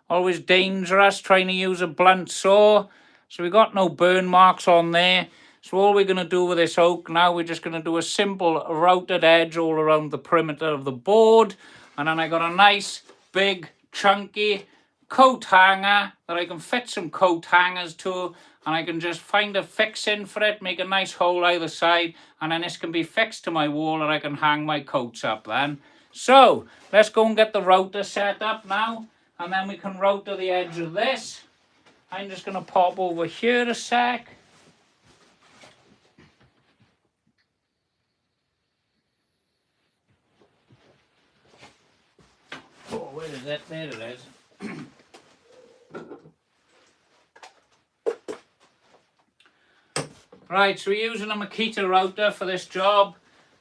Always dangerous trying to use a blunt saw. So we got no burn marks on there. So all we're going to do with this oak now, we're just going to do a simple routed edge all around the perimeter of the board. And then I got a nice, big, chunky coat hanger that I can fit some coat hangers to. And I can just find a fixing for it, make a nice hole either side. And then this can be fixed to my wall and I can hang my coats up then. So, let's go and get the router set up now. And then we can router the edge of this. I'm just going to pop over here a sec. Oh, where is it? There it is. Right, so we're using a Makita router for this job.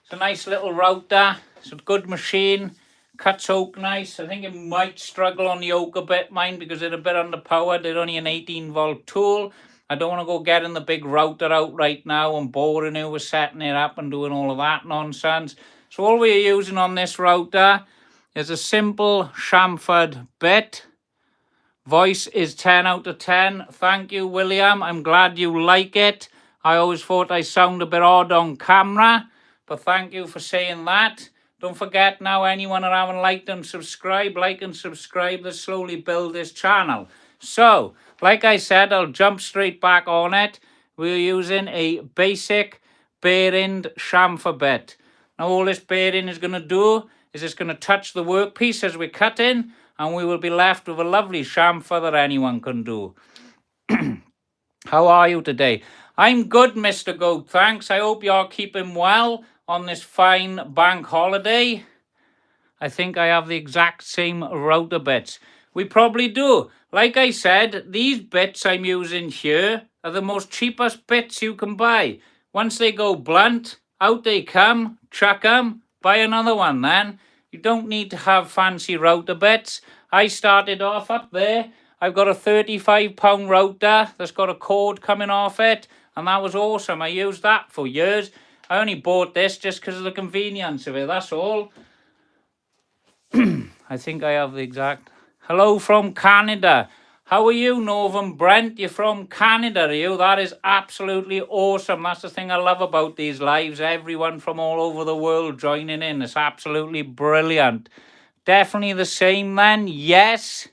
It's a nice little router. It's a good machine. Cuts oak nice. I think it might struggle on the oak a bit, mine, because it's a bit underpowered. It's only an 18-volt tool. I don't want to go getting the big router out right now and boring you with setting it up and doing all of that nonsense. So all we're using on this router is a simple chamfered bit. Voice is 10 out of 10. Thank you, William. I'm glad you like it. I always thought I sound a bit odd on camera, but thank you for saying that. Don't forget now, anyone who haven't liked and subscribed, like and subscribe to slowly build this channel. So, like I said, I'll jump straight back on it. We're using a basic bearing chamfer bit. Now, all this bearing is going to do is it's going to touch the workpiece as we're cutting, and we will be left with a lovely chamfer that anyone can do. How are you today? I'm good, Mr. Goat, thanks. I hope you're keeping well on this fine bank holiday. I think I have the exact same router bits. We probably do. Like I said, these bits I'm using here are the most cheapest bits you can buy. Once they go blunt, out they come, chuck them, buy another one then. You don't need to have fancy router bits. I started off up there. I've got a £35 router that's got a cord coming off it. And that was awesome. I used that for years. I only bought this just because of the convenience of it. That's all. I think I have the exact... Hello from Canada. How are you, Northern Brent? You're from Canada, are you? That is absolutely awesome. That's the thing I love about these lives. Everyone from all over the world joining in. It's absolutely brilliant. Definitely the same then. Yes.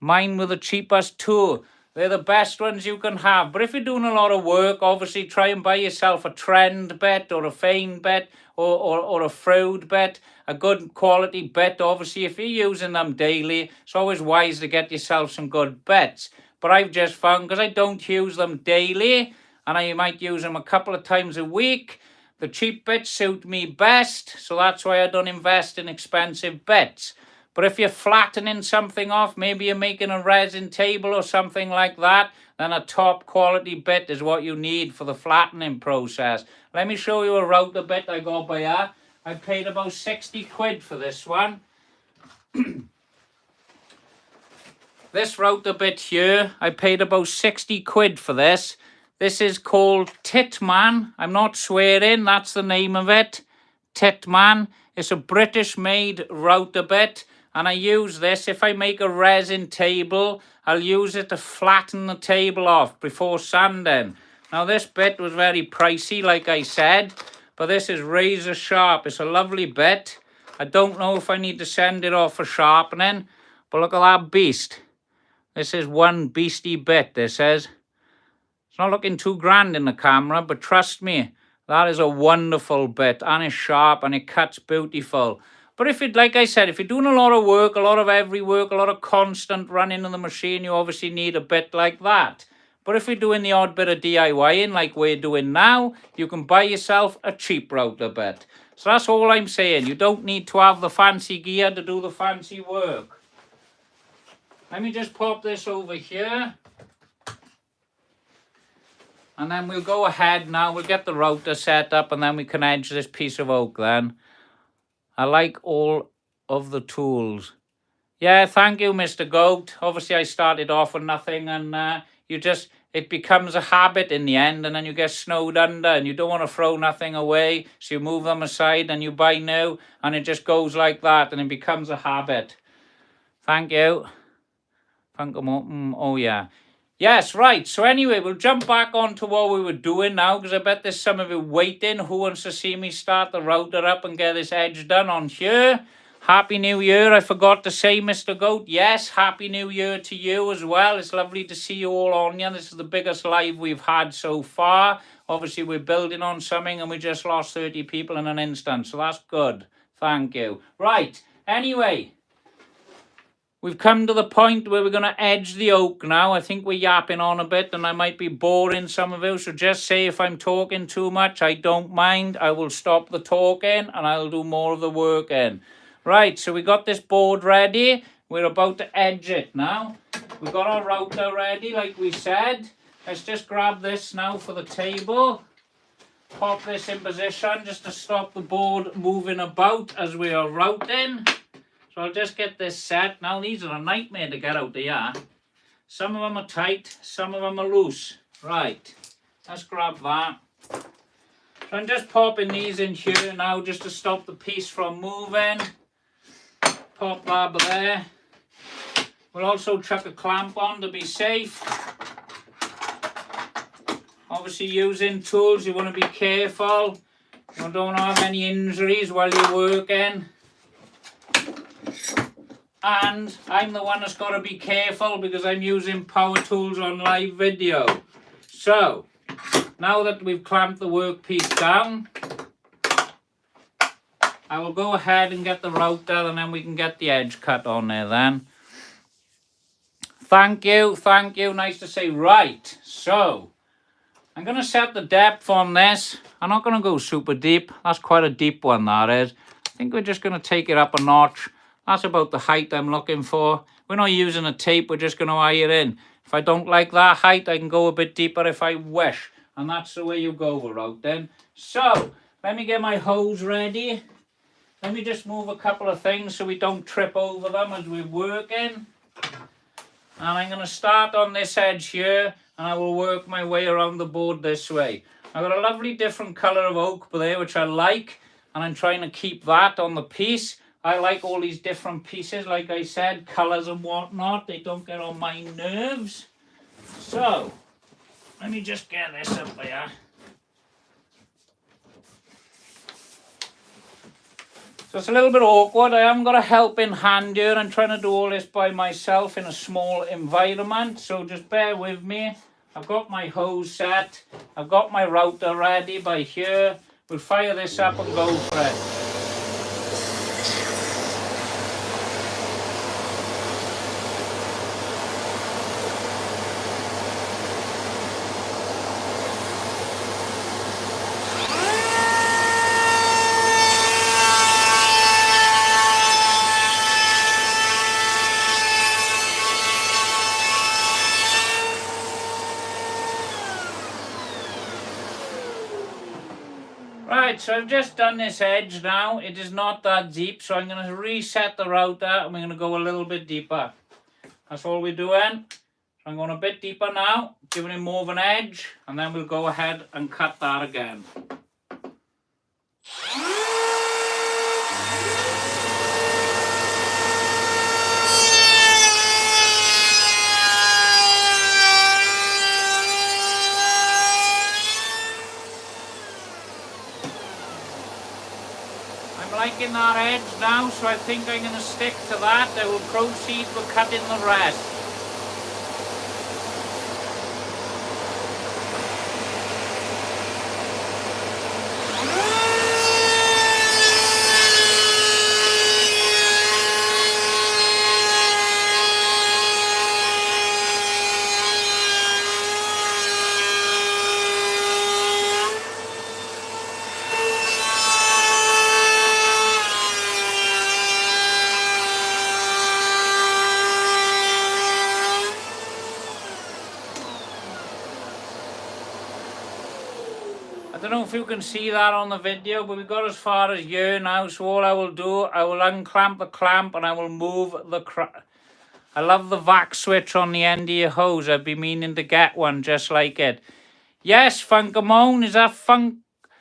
Mine were the cheapest too. They're the best ones you can have. But if you're doing a lot of work, obviously try and buy yourself a trend bit or a fine bit or a fraud bit. A good quality bit. Obviously, if you're using them daily, it's always wise to get yourself some good bits. But I've just found, because I don't use them daily, and I might use them a couple of times a week, the cheap bits suit me best. So that's why I don't invest in expensive bits. But if you're flattening something off, maybe you're making a resin table or something like that, then a top quality bit is what you need for the flattening process. Let me show you a router bit I got by here. I paid about 60 quid for this one. This router bit here, I paid about 60 quid for this. This is called Titman. I'm not swearing, that's the name of it. Titman. It's a British made router bit, and I use this if I make a resin table. I'll use it to flatten the table off before sanding. Now this bit was very pricey, like I said, but this is razor sharp. It's a lovely bit. I don't know if I need to send it off for sharpening, but look at that beast. This is one beastie bit, this is. It's not looking too grand in the camera, but trust me, that is a wonderful bit, and it's sharp and it cuts beautiful. But if it, like I said, if you're doing a lot of work, a lot of heavy work, a lot of constant running in the machine, you obviously need a bit like that. But if you're doing the odd bit of DIYing like we're doing now, you can buy yourself a cheap router bit. So that's all I'm saying. You don't need to have the fancy gear to do the fancy work. Let me just pop this over here. And then we'll go ahead now. We'll get the router set up and then we can edge this piece of oak then. I like all of the tools. Yeah, thank you, Mr. Goat. Obviously, I started off with nothing and it becomes a habit in the end, and then you get snowed under and you don't want to throw nothing away. So you move them aside and you buy new and it just goes like that and it becomes a habit. Thank you. Oh, yeah. Yes, right. So anyway, we'll jump back onto what we were doing now, because I bet there's some of you waiting who wants to see me start the router up and get this edge done on here. Happy New Year. I forgot to say, Mr. Goat. Yes, Happy New Year to you as well. It's lovely to see you all on here. This is the biggest live we've had so far. Obviously, we're building on something and we just lost 30 people in an instant. So that's good. Thank you. Right. Anyway. We've come to the point where we're going to edge the oak now. I think we're yapping on a bit and I might be boring some of you. So just say if I'm talking too much, I don't mind. I will stop the talking and I'll do more of the working. Right, so we got this board ready. We're about to edge it now. We've got our router ready, like we said. Let's just grab this now for the table. Pop this in position just to stop the board moving about as we are routing. So I'll just get this set. Now these are a nightmare to get out of here. Some of them are tight, some of them are loose. Right, let's grab that. So I'm just popping these in here now just to stop the piece from moving. Pop that there. We'll also chuck a clamp on to be safe. Obviously using tools, you want to be careful. You don't have any injuries while you're working. And I'm the one that's got to be careful because I'm using power tools on live video. So, now that we've clamped the workpiece down, I will go ahead and get the router and then we can get the edge cut on there then. Thank you, nice to say. Right, so, I'm going to set the depth on this. I'm not going to go super deep. That's quite a deep one, that is. I think we're just going to take it up a notch. That's about the height I'm looking for. We're not using a tape, we're just going to wire in. If I don't like that height, I can go a bit deeper if I wish. And that's the way you go with routing. So, let me get my hose ready. Let me just move a couple of things so we don't trip over them as we're working. And I'm going to start on this edge here, and I will work my way around the board this way. I've got a lovely different colour of oak there, which I like, and I'm trying to keep that on the piece. I like all these different pieces, like I said, colours and whatnot. They don't get on my nerves. So, let me just get this up there. So it's a little bit awkward. I haven't got a helping hand here. I'm trying to do all this by myself in a small environment. So just bear with me. I've got my hose set. I've got my router ready by here. We'll fire this up and go for it. Right, so I've just done this edge now. It is not that deep, so I'm going to reset the router and we're going to go a little bit deeper. That's all we're doing. So I'm going a bit deeper now, giving it more of an edge, and then we'll go ahead and cut that again. I'm liking that edge now, so I think I'm going to stick to that. I will proceed with cutting the rest. I don't know if you can see that on the video, but we've got as far as here now, so all I will do, I will unclamp the clamp and I will move the I love the vac switch on the end of your hose. I've been meaning to get one just like it. Yes, Funkamone, is that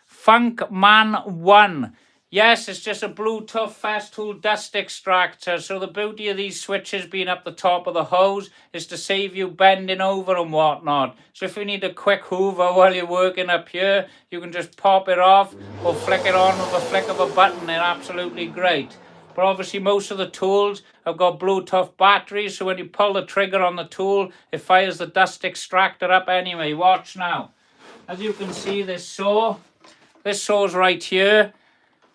Funkman 1? Yes, it's just a Bluetooth Festool dust extractor. So the beauty of these switches being up the top of the hose is to save you bending over and whatnot. So if you need a quick hoover while you're working up here, you can just pop it off or flick it on with a flick of a button. They're absolutely great. But obviously most of the tools have got Bluetooth batteries, so when you pull the trigger on the tool, it fires the dust extractor up anyway. Watch now. As you can see, this saw's right here.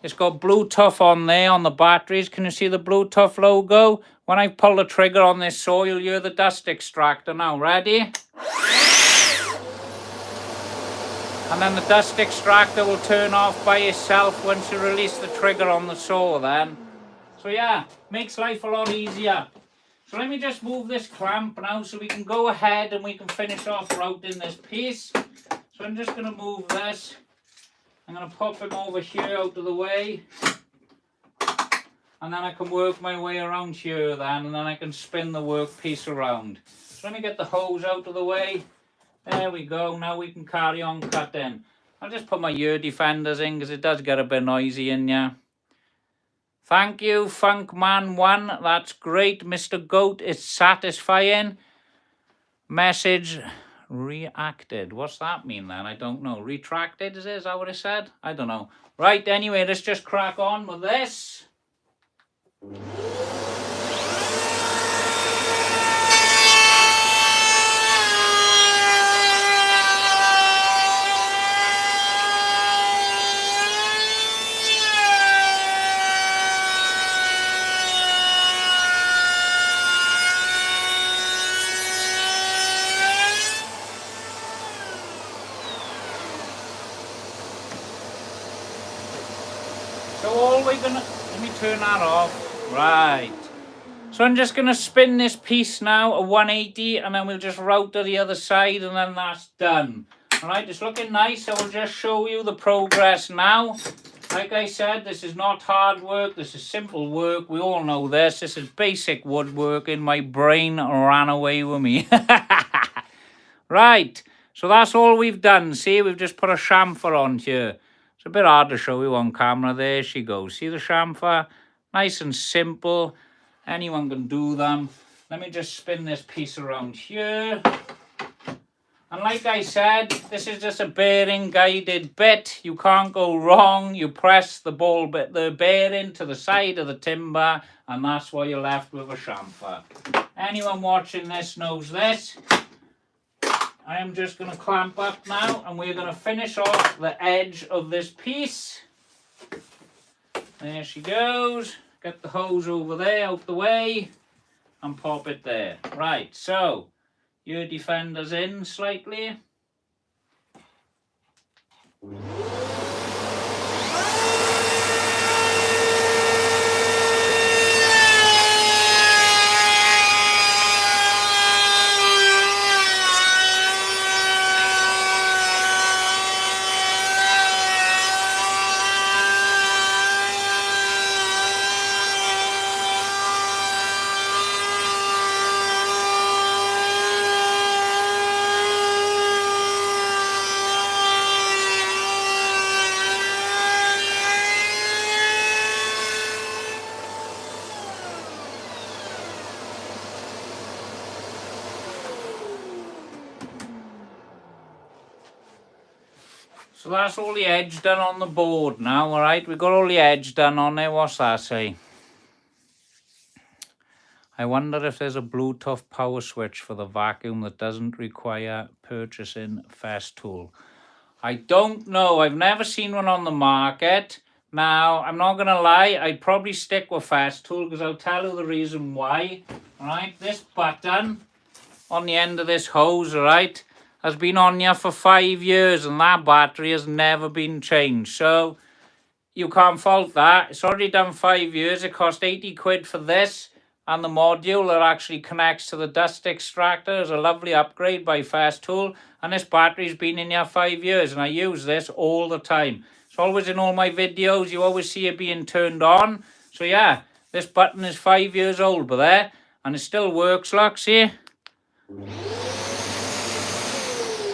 It's got Bluetooth on there on the batteries. Can you see the Bluetooth logo? When I pull the trigger on this saw, you'll hear the dust extractor now. Ready? And then the dust extractor will turn off by itself once you release the trigger on the saw then. So yeah, makes life a lot easier. So let me just move this clamp now so we can go ahead and we can finish off routing this piece. So I'm just going to move this. I'm going to pop him over here out of the way. And then I can work my way around here then. And then I can spin the workpiece around. So let me get the hose out of the way. There we go. Now we can carry on cutting. I'll just put my ear defenders in because it does get a bit noisy in here. Thank you, Funkman1. That's great, Mr. Goat. It's satisfying. Message reacted. What's that mean then? I don't know. Retracted, is that what it said? I don't know. Right, anyway, let's just crack on with this. So all we're gonna, let me turn that off. Right. So I'm just gonna spin this piece now, a 180, and then we'll just route to the other side and then that's done. Alright, it's looking nice. I will just show you the progress now. Like I said, this is not hard work, this is simple work. We all know this. This is basic woodworking. My brain ran away with me. Right, so that's all we've done. See, we've just put a chamfer on here. It's a bit hard to show you on camera. There she goes. See the chamfer? Nice and simple. Anyone can do them. Let me just spin this piece around here. And like I said, this is just a bearing guided bit. You can't go wrong. You press the the bearing to the side of the timber, and that's why you're left with a chamfer. Anyone watching this knows this. I am just going to clamp up now and we're going to finish off the edge of this piece. There she goes. Get the hose over there out the way and pop it there. Right, so your defender's in slightly. So that's all the edge done on the board now, all right? We've got all the edge done on there. What's that say? I wonder if there's a Bluetooth power switch for the vacuum that doesn't require purchasing Festool. I don't know. I've never seen one on the market. Now, I'm not going to lie. I'd probably stick with Festool because I'll tell you the reason why. All right, this button on the end of this hose, all right, has been on here for 5 years and that battery has never been changed. So you can't fault that. It's already done 5 years. It cost 80 quid for this, and the module that actually connects to the dust extractor is a lovely upgrade by Festool. And this battery's been in here 5 years, and I use this all the time. It's always in all my videos. You always see it being turned on. So yeah, this button is 5 years old, but there, and it still works. Look, see?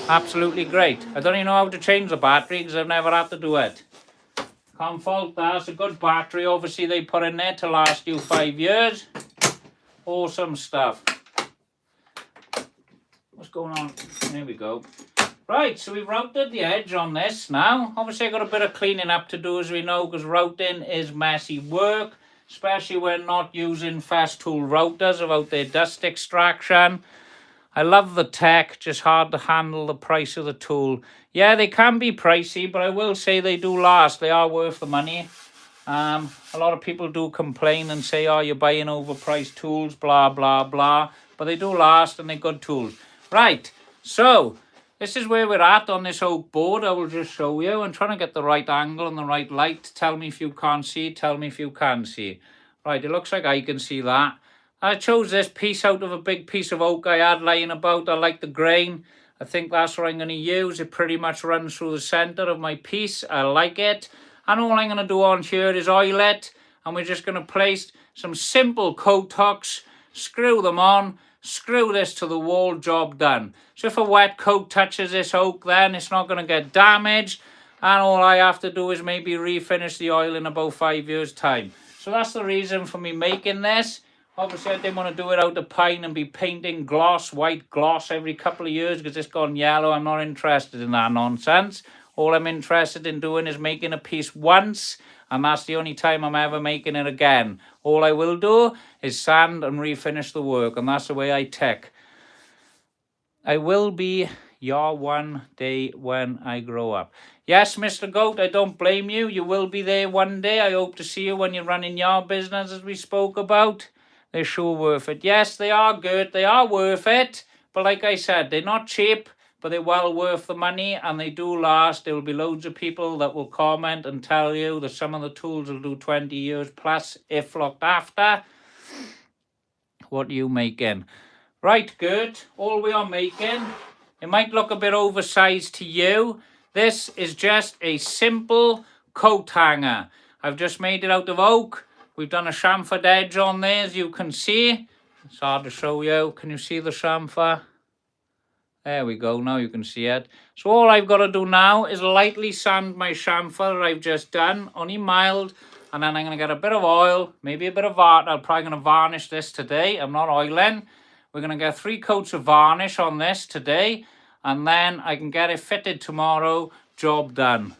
Absolutely great. I don't even know how to change the battery because I've never had to do it. Can't fault that. It's a good battery. Obviously, they put in there to last you 5 years. Awesome stuff. What's going on? There we go. Right, so we've routed the edge on this now. Obviously, I've got a bit of cleaning up to do, as we know, because routing is messy work, especially when not using Festool routers about their dust extraction. I love the tech, just hard to handle the price of the tool. Yeah, they can be pricey, but I will say they do last. They are worth the money. A lot of people do complain and say, oh, you're buying overpriced tools, blah, blah, blah. But they do last and they're good tools. Right, so this is where we're at on this oak board. I will just show you. I'm trying to get the right angle and the right light. Tell me if you can't see. Tell me if you can see. Right, it looks like I can see that. I chose this piece out of a big piece of oak I had lying about. I like the grain. I think that's what I'm going to use. It pretty much runs through the center of my piece. I like it. And all I'm going to do on here is oil it. And we're just going to place some simple coat hooks, screw them on, screw this to the wall, job done. So if a wet coat touches this oak, then it's not going to get damaged. And all I have to do is maybe refinish the oil in about 5 years' time. So that's the reason for me making this. Obviously, I didn't want to do it out of pine and be painting gloss, white gloss every couple of years because it's gone yellow. I'm not interested in that nonsense. All I'm interested in doing is making a piece once, and that's the only time I'm ever making it again. All I will do is sand and refinish the work, and that's the way I tick. I will be your one day when I grow up. Yes, Mr. Goat, I don't blame you. You will be there one day. I hope to see you when you're running your business, as we spoke about. They're sure worth it. Yes, they are good. They are worth it. But like I said, they're not cheap, but they're well worth the money, and they do last. There will be loads of people that will comment and tell you that some of the tools will do 20 years plus if looked after. What are you making? Right, good. All we are making, it might look a bit oversized to you. This is just a simple coat hanger. I've just made it out of oak. We've done a chamfered edge on there, as you can see. It's hard to show you. Can you see the chamfer? There we go. Now you can see it. So all I've got to do now is lightly sand my chamfer that I've just done, only mild. And then I'm going to get a bit of oil, maybe a bit of varnish. I'm probably going to varnish this today. I'm not oiling. We're going to get 3 coats of varnish on this today. And then I can get it fitted tomorrow. Job done.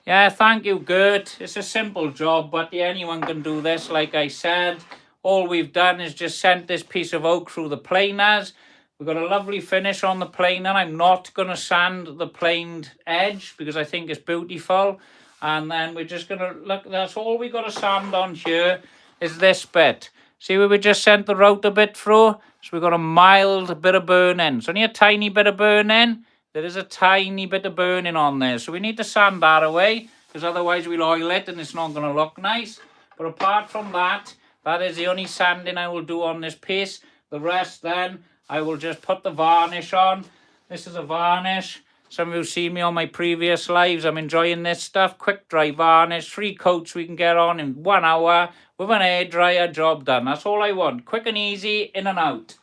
Yeah, thank you, Gert. It's a simple job, but anyone can do this, like I said. All we've done is just sent this piece of oak through the planers. We've got a lovely finish on the planer. I'm not going to sand the planed edge because I think it's beautiful. And then we're just going to, look, that's all we got to sand on here is this bit. See where we just sent the router bit through? So we've got a mild bit of burning. It's only a tiny bit of burning. There is a tiny bit of burning on there. So we need to sand that away because otherwise we'll oil it and it's not going to look nice. But apart from that, that is the only sanding I will do on this piece. The rest then, I will just put the varnish on. This is a varnish. Some of you see me on my previous lives. I'm enjoying this stuff. Quick dry varnish. 3 coats we can get on in 1 hour with an hairdryer. Job done. That's all I want. Quick and easy, in and out.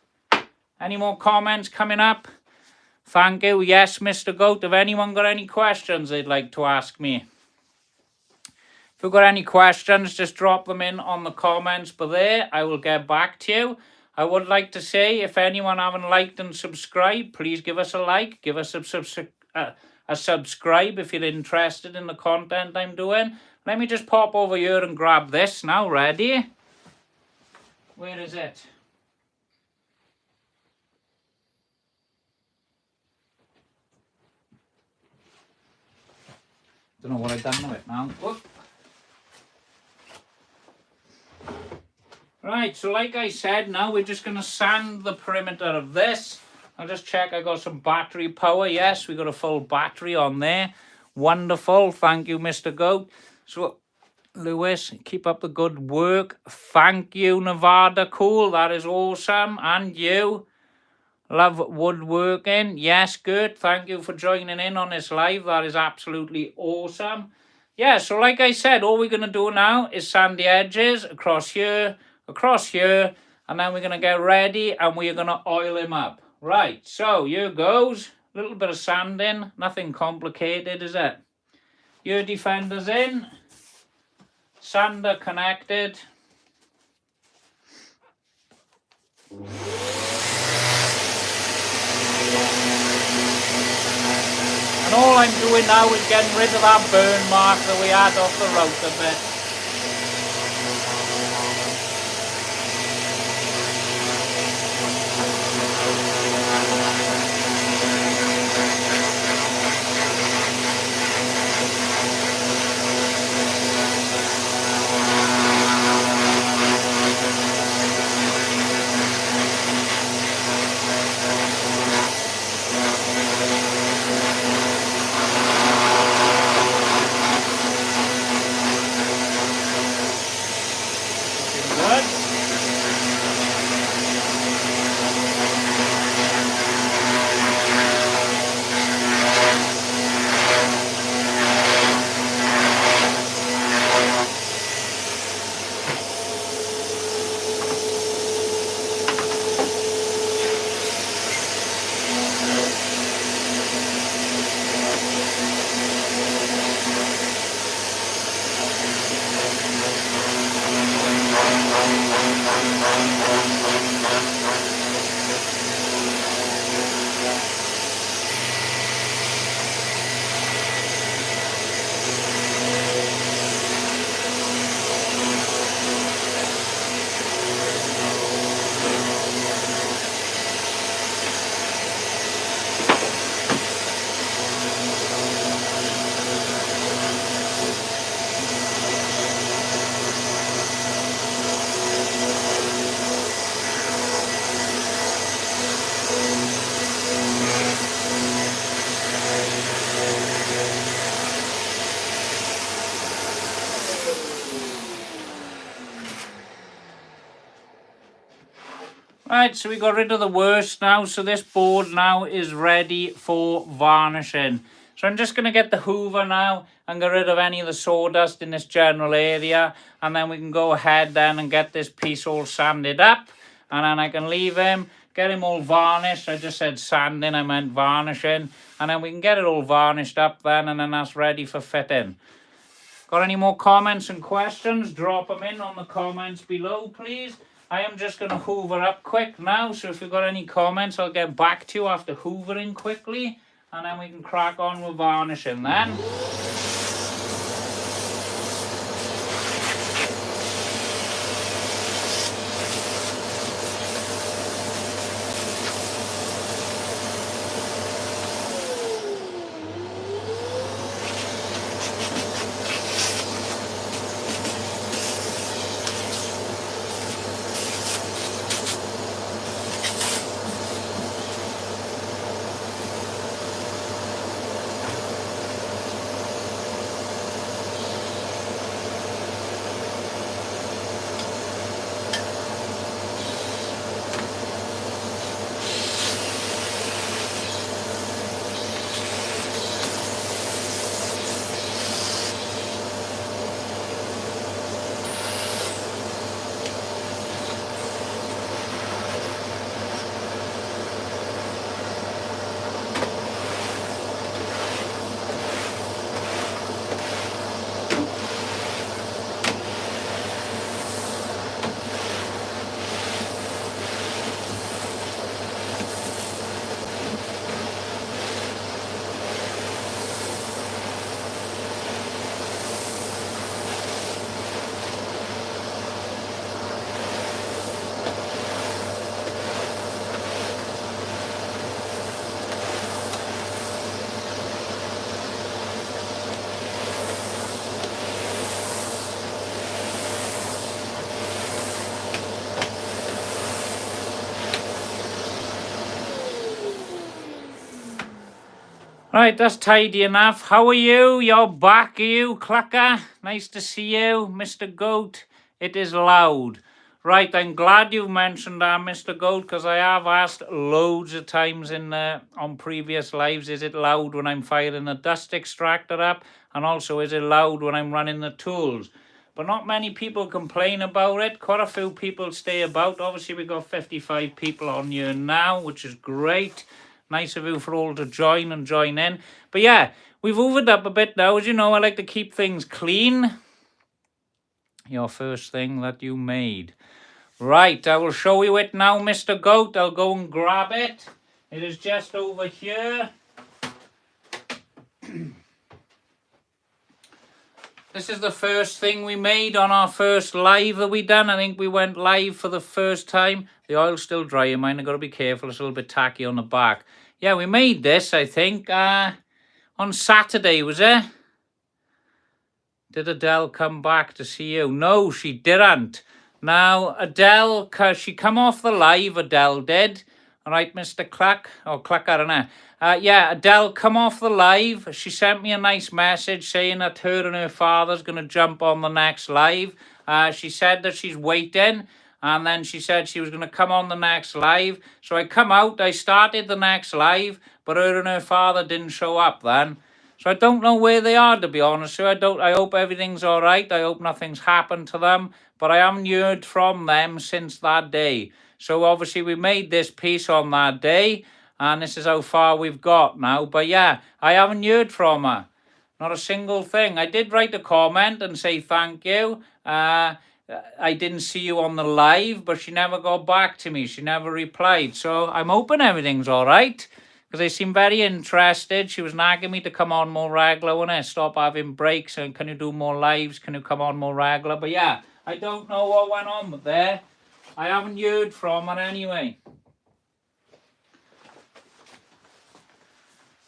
Any more comments coming up? Thank you. Yes, Mr. Goat. Have anyone got any questions they'd like to ask me? If you've got any questions, just drop them in on the comments below there. I will get back to you. I would like to say, if anyone haven't liked and subscribed, please give us a like. Give us a a subscribe if you're interested in the content I'm doing. Let me just pop over here and grab this now. Ready? Where is it? Don't know what I've done with it now. Whoop. Right, so like I said, now we're just going to sand the perimeter of this. I'll just check I got some battery power. Yes, we got a full battery on there. Wonderful. Thank you, Mr. Goat. So, Lewis, keep up the good work. Thank you, Nevada. Cool. That is awesome. And you. Love woodworking. Yes, good. Thank you for joining in on this live. That is absolutely awesome. Yeah, so like I said, all we're going to do now is sand the edges across here, and then we're going to get ready and we're going to oil him up. Right, so here goes. A little bit of sanding. Nothing complicated, is it? Your defender's in. Sander connected. And all I'm doing now is getting rid of that burn mark that we had off the router bit. Right, so we got rid of the worst now. So this board now is ready for varnishing. So I'm just going to get the hoover now and get rid of any of the sawdust in this general area. And then we can go ahead then and get this piece all sanded up. And then I can leave him, get him all varnished. I just said sanding, I meant varnishing. And then we can get it all varnished up then, and then that's ready for fitting. Got any more comments and questions? Drop them in on the comments below, please. I am just going to hoover up quick now, so if you've got any comments, I'll get back to you after hoovering quickly, and then we can crack on with varnishing then. Right, that's tidy enough. How are you? You're back, are you, Clucker? Nice to see you, Mr. Goat. It is loud. Right, I'm glad you mentioned that, Mr. Goat, because I have asked loads of times on previous lives, is it loud when I'm firing the dust extractor up? And also, is it loud when I'm running the tools? But not many people complain about it. Quite a few people stay about. Obviously, we've got 55 people on here now, which is great. Nice of you for all to join in. But yeah, we've hoovered up a bit now. As you know, I like to keep things clean. Your first thing that you made. Right, I will show you it now, Mr. Goat. I'll go and grab it. It is just over here. This is the first thing we made on our first live that we done. I think we went live for the first time. The oil's still dry in mine. I've got to be careful. It's a little bit tacky on the back. Yeah, we made this, I think, on Saturday, was it? Did Adele come back to see you? No, she didn't. Now, Adele, she come off the live, Adele did. All right, Mr. Cluck, or Cluck, I don't know. Yeah, Adele come off the live. She sent me a nice message saying that her and her father's going to jump on the next live. She said that she's waiting, and then she said she was going to come on the next live. So I come out, I started the next live, but her and her father didn't show up then. So I don't know where they are, to be honest. So I hope everything's all right. I hope nothing's happened to them. But I haven't heard from them since that day. So obviously we made this piece on that day. And this is how far we've got now. But yeah, I haven't heard from her. Not a single thing. I did write a comment and say thank you. I didn't see you on the live, but she never got back to me. She never replied. So I'm hoping everything's all right. Because they seem very interested. She was nagging me to come on more regular when I stop having breaks. And can you do more lives? Can you come on more regular? But yeah, I don't know what went on with there. I haven't heard from her anyway.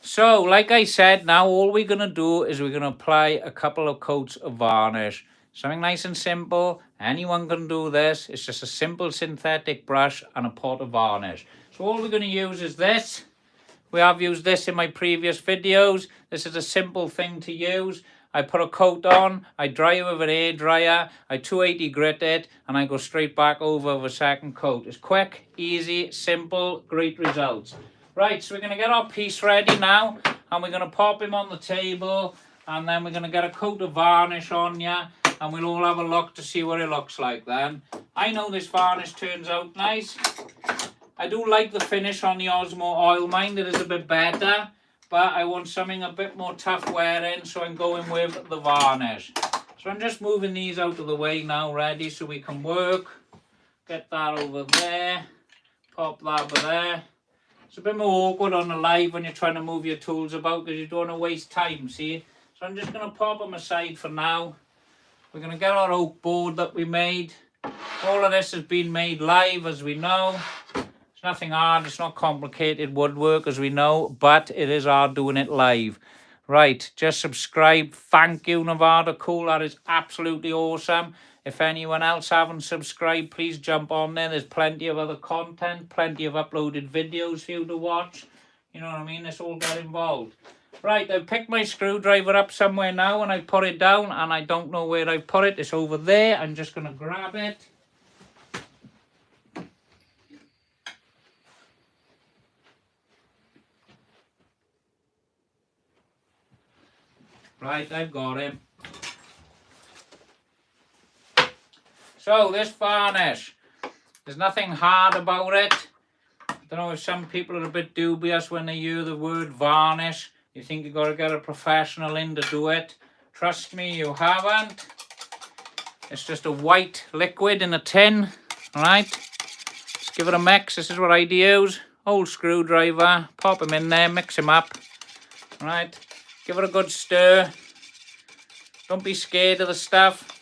So, like I said, now all we're going to do is we're going to apply a couple of coats of varnish. Something nice and simple. Anyone can do this. It's just a simple synthetic brush and a pot of varnish. So all we're going to use is this. We have used this in my previous videos. This is a simple thing to use. I put a coat on, I dry it with an air dryer, I 280 grit it, and I go straight back over with a second coat. It's quick, easy, simple, great results. Right, so we're going to get our piece ready now, and we're going to pop him on the table, and then we're going to get a coat of varnish on you, and we'll all have a look to see what it looks like then. I know this varnish turns out nice. I do like the finish on the Osmo oil mine. It is a bit better, but I want something a bit more tough wearing, so I'm going with the varnish. So I'm just moving these out of the way now, ready so we can work. Get that over there, pop that over there. It's a bit more awkward on the live when you're trying to move your tools about because you don't want to waste time, see? So I'm just going to pop them aside for now. We're going to get our oak board that we made. All of this has been made live, as we know. It's nothing hard, it's not complicated woodwork as we know, but it is hard doing it live. Right, just subscribe. Thank you, Nevada Cool. That is absolutely awesome. If anyone else haven't subscribed, please jump on there. There's plenty of other content, plenty of uploaded videos for you to watch. You know what I mean? Let's all get involved. Right, I've picked my screwdriver up somewhere now and I put it down and I don't know where I put it. It's over there. I'm just going to grab it. Right, I've got him. So, this varnish, there's nothing hard about it. I don't know if some people are a bit dubious when they hear the word varnish. You think you've got to get a professional in to do it. Trust me, you haven't. It's just a white liquid in a tin. Alright, let's give it a mix. This is what I use. Old screwdriver, pop him in there, mix him up. Alright. Give it a good stir. Don't be scared of the stuff.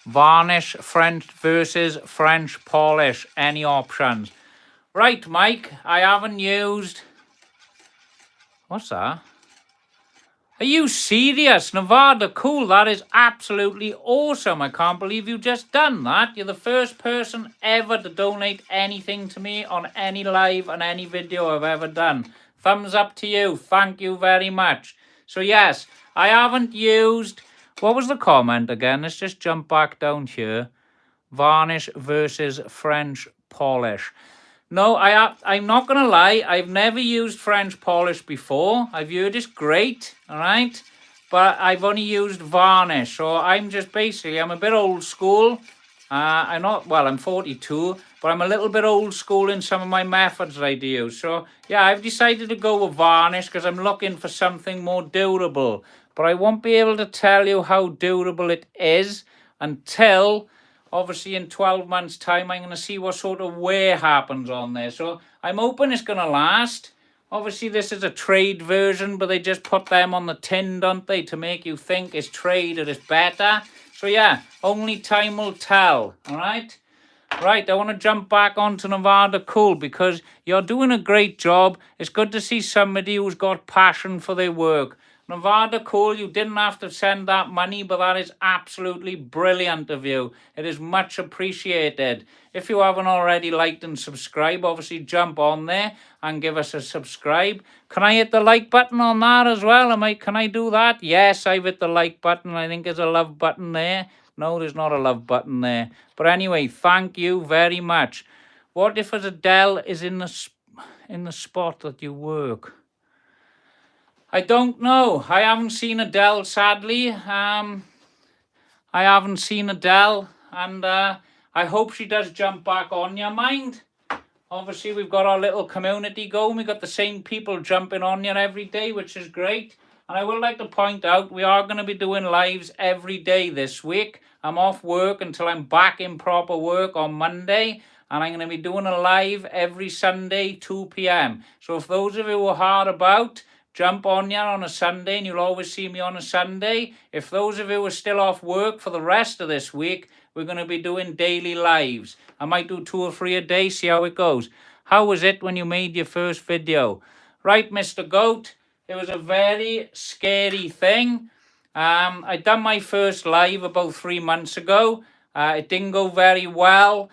Varnish, French versus French polish. Any options? Right, Mike. I haven't used... What's that? Are you serious? Nevada Cool. That is absolutely awesome. I can't believe you just done that. You're the first person ever to donate anything to me on any live and any video I've ever done. Thumbs up to you. Thank you very much. So yes, I haven't used, what was the comment again? Let's just jump back down here. Varnish versus French polish. No, I'm not going to lie. I've never used French polish before. I've heard it's great, all right? But I've only used varnish. So I'm just basically, I'm a bit old school. I'm not, well, I'm 42, but I'm a little bit old school in some of my methods that I do. So yeah, I've decided to go with varnish because I'm looking for something more durable. But I won't be able to tell you how durable it is until, obviously, in 12 months' time, I'm going to see what sort of wear happens on there. So I'm hoping it's going to last. Obviously, this is a trade version, but they just put them on the tin, don't they, to make you think it's trade or it's better. So yeah, only time will tell, all right? Right, I want to jump back onto Nevada Cool because you're doing a great job. It's good to see somebody who's got passion for their work. Nevada Cool, you didn't have to send that money, but that is absolutely brilliant of you. It is much appreciated. If you haven't already liked and subscribed, obviously jump on there and give us a subscribe. Can I hit the like button on that as well? Can I do that? Yes, I've hit the like button. I think there's a love button there. No, there's not a love button there. But anyway, thank you very much. What if Adele is in the spot that you work? I don't know. I haven't seen Adele, sadly. I haven't seen Adele, and I hope she does jump back on your mind. Obviously, we've got our little community going. We've got the same people jumping on you every day, which is great. And I would like to point out, we are going to be doing lives every day this week. I'm off work until I'm back in proper work on Monday. And I'm going to be doing a live every Sunday, 2 p.m. So if those of you who are hard about, jump on you on a Sunday and you'll always see me on a Sunday. If those of you are still off work for the rest of this week, we're going to be doing daily lives. I might do 2 or 3 a day, see how it goes. How was it when you made your first video? Right, Mr. Goat, it was a very scary thing. I done my first live about 3 months ago. It didn't go very well.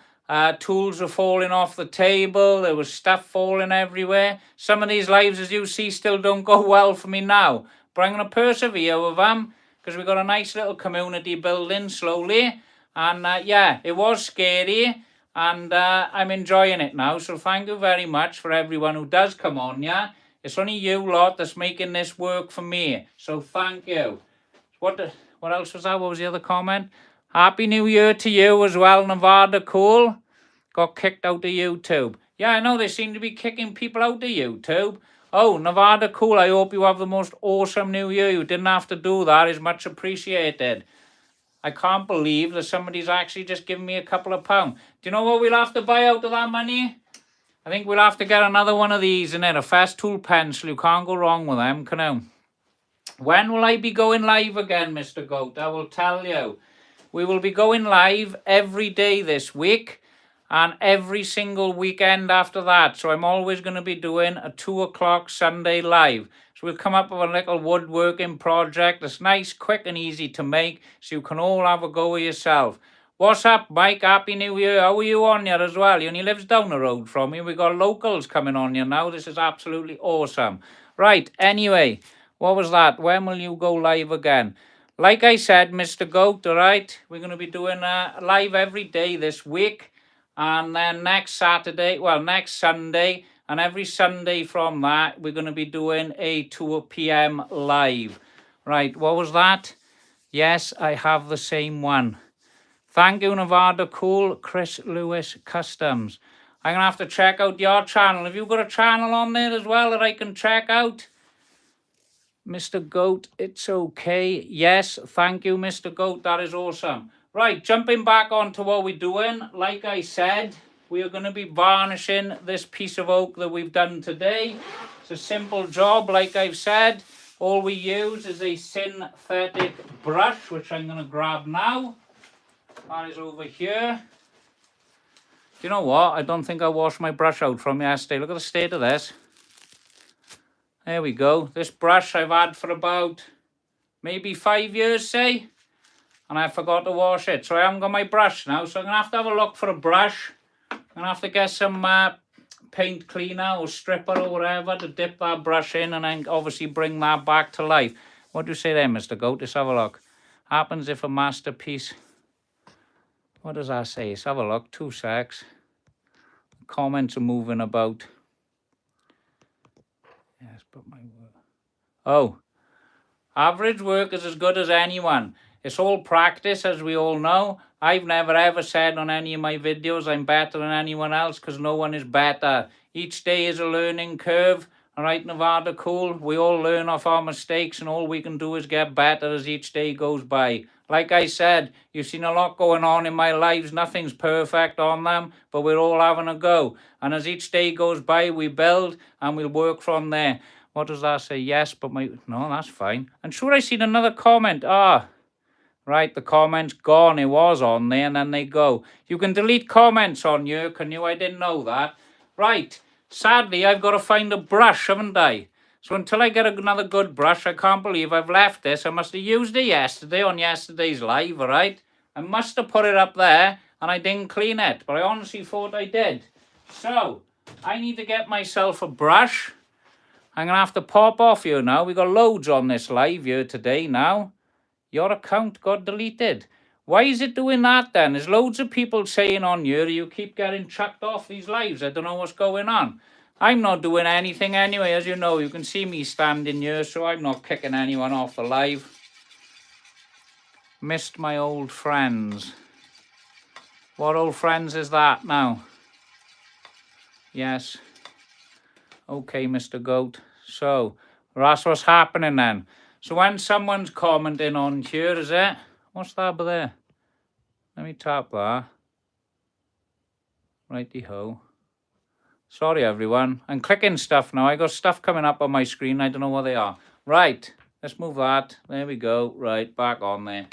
Tools were falling off the table. There was stuff falling everywhere. Some of these lives, as you see, still don't go well for me now. But I'm going to persevere with them because we've got a nice little community building slowly. And yeah, it was scary. And I'm enjoying it now. So thank you very much for everyone who does come on, yeah? It's only you lot that's making this work for me. So thank you. What else was that? What was the other comment? Happy New Year to you as well, Nevada Cool. Got kicked out of YouTube. Yeah, I know they seem to be kicking people out of YouTube. Oh, Nevada Cool, I hope you have the most awesome New Year. You didn't have to do that. It's much appreciated. I can't believe that somebody's actually just given me a couple of pounds. Do you know what we'll have to buy out of that money? I think we'll have to get another one of these in it. A fast tool pencil. You can't go wrong with them, can you? When will I be going live again, Mr. Goat? I will tell you. We will be going live every day this week and every single weekend after that. So I'm always going to be doing a 2 o'clock Sunday live. So we'll come up with a little woodworking project that's nice, quick and easy to make so you can all have a go with yourself. What's up, Mike? Happy New Year. How are you on here as well? He only lives down the road from me. We've got locals coming on here now. This is absolutely awesome. Right, anyway, what was that? When will you go live again? Like I said, Mr. Goat, all right, we're going to be doing a live every day this week. And then next Sunday, and every Sunday from that, we're going to be doing a 2 p.m. live. Right, what was that? Yes, I have the same one. Thank you, Nevada Cool, Chris Lewis Customs. I'm going to have to check out your channel. Have you got a channel on there as well that I can check out? Mr. Goat, it's okay. Yes, thank you, Mr. Goat. That is awesome. Right, jumping back onto what we're doing. Like I said, we are going to be varnishing this piece of oak that we've done today. It's a simple job, like I've said. All we use is a synthetic brush, which I'm going to grab now. That is over here. Do you know what? I don't think I washed my brush out from yesterday. Look at the state of this. There we go. This brush I've had for about maybe 5 years, say. And I forgot to wash it. So I haven't got my brush now. So I'm going to have a look for a brush. I'm going to have to get some paint cleaner or stripper or whatever to dip that brush in and then obviously bring that back to life. What do you say there, Mr. Goat? Let's have a look. Happens if a masterpiece... What does that say? Let's have a look. 2 secs. Comments are moving about. Yes, but my work. Oh. Average work is as good as anyone. It's all practice, as we all know. I've never ever said on any of my videos I'm better than anyone else, because no one is better. Each day is a learning curve. All right, Nevada Cool? We all learn off our mistakes, and all we can do is get better as each day goes by. Like I said, you've seen a lot going on in my lives. Nothing's perfect on them, but we're all having a go. And as each day goes by, we build and we'll work from there. What does that say? Yes, but my... No, that's fine. And sure, I seen another comment. Right, the comment's gone. It was on there, and then they go. You can delete comments on here, can you? I didn't know that. Right, sadly, I've got to find a brush, haven't I? So until I get another good brush, I can't believe I've left this. I must have used it yesterday on yesterday's live, all right? I must have put it up there, and I didn't clean it, but I honestly thought I did. So, I need to get myself a brush. I'm going to have to pop off here now. We got loads on this live here today now. Your account got deleted. Why is it doing that then? There's loads of people saying on here you keep getting chucked off these lives. I don't know what's going on. I'm not doing anything anyway. As you know, you can see me standing here, so I'm not kicking anyone off the live. Missed my old friends. What old friends is that now? Yes. Okay, Mr. Goat. So, that's what's happening then. So when someone's commenting on here, is it? What's that over there? Let me tap that. Righty-ho. Sorry, everyone. I'm clicking stuff now. I got stuff coming up on my screen. I don't know what they are. Right. Let's move that. There we go. Right. Back on there.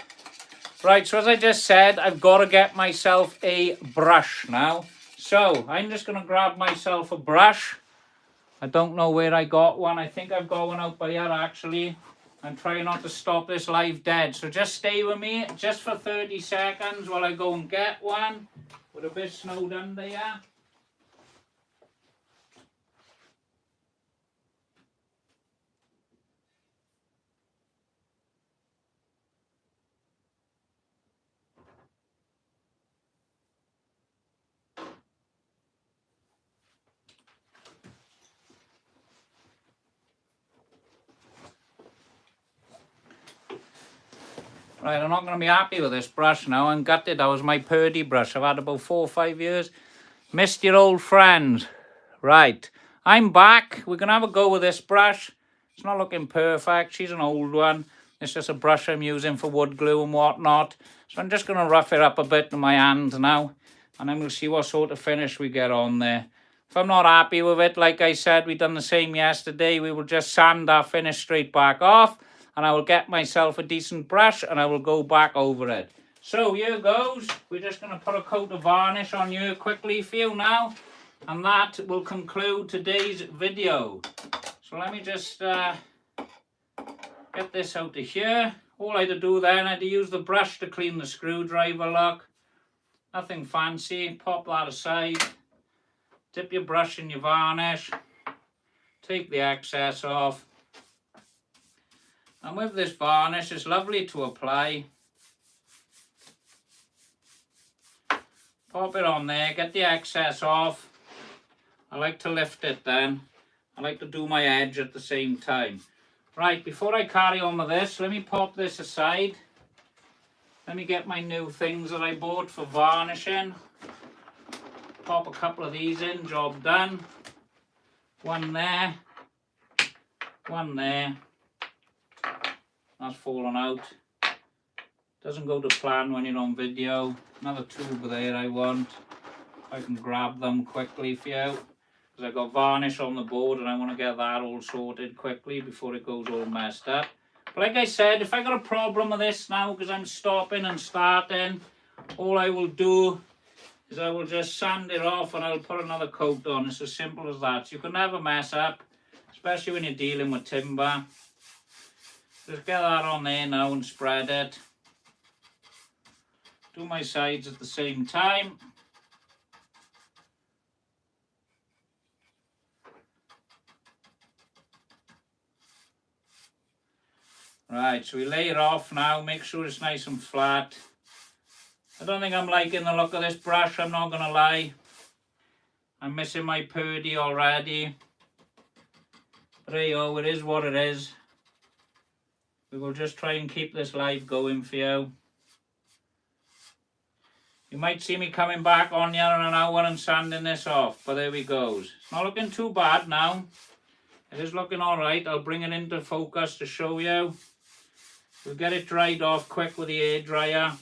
Right. So as I just said, I've got to get myself a brush now. So I'm just going to grab myself a brush. I don't know where I got one. I think I've got one out by here, actually. I'm trying not to stop this live dead. So just stay with me just for 30 seconds while I go and get one. With a bit snowed under here. Right, I'm not going to be happy with this brush now. I'm gutted. That was my Purdy brush. I've had about 4 or 5 years. Missed your old friends. Right, I'm back. We're going to have a go with this brush. It's not looking perfect. She's an old one. It's just a brush I'm using for wood glue and whatnot. So I'm just going to rough it up a bit in my hand now. And then we'll see what sort of finish we get on there. If I'm not happy with it, like I said, we done the same yesterday. We will just sand our finish straight back off. And I will get myself a decent brush and I will go back over it. So here goes. We're just going to put a coat of varnish on here quickly for you now. And that will conclude today's video. So let me just get this out of here. All I had to do then, I had to use the brush to clean the screwdriver, look. Nothing fancy. Pop that aside. Dip your brush in your varnish. Take the excess off. And with this varnish, it's lovely to apply. Pop it on there, get the excess off. I like to lift it then. I like to do my edge at the same time. Right, before I carry on with this, let me pop this aside. Let me get my new things that I bought for varnishing. Pop a couple of these in, job done. One there. One there. That's fallen out. Doesn't go to plan when you're on video. Another tube there I want. I can grab them quickly for you. Because I've got varnish on the board and I want to get that all sorted quickly before it goes all messed up. But like I said, if I got a problem with this now because I'm stopping and starting, all I will do is I will just sand it off and I'll put another coat on. It's as simple as that. You can never mess up, especially when you're dealing with timber. Just get that on there now and spread it. Do my sides at the same time. Right, so we lay it off now, make sure it's nice and flat. I don't think I'm liking the look of this brush, I'm not going to lie. I'm missing my purdy already. But there you go, it is what it is. We will just try and keep this live going for you. You might see me coming back on here in an hour and sanding this off, but there we go. It's not looking too bad now. It is looking alright. I'll bring it into focus to show you. We'll get it dried off quick with the hairdryer.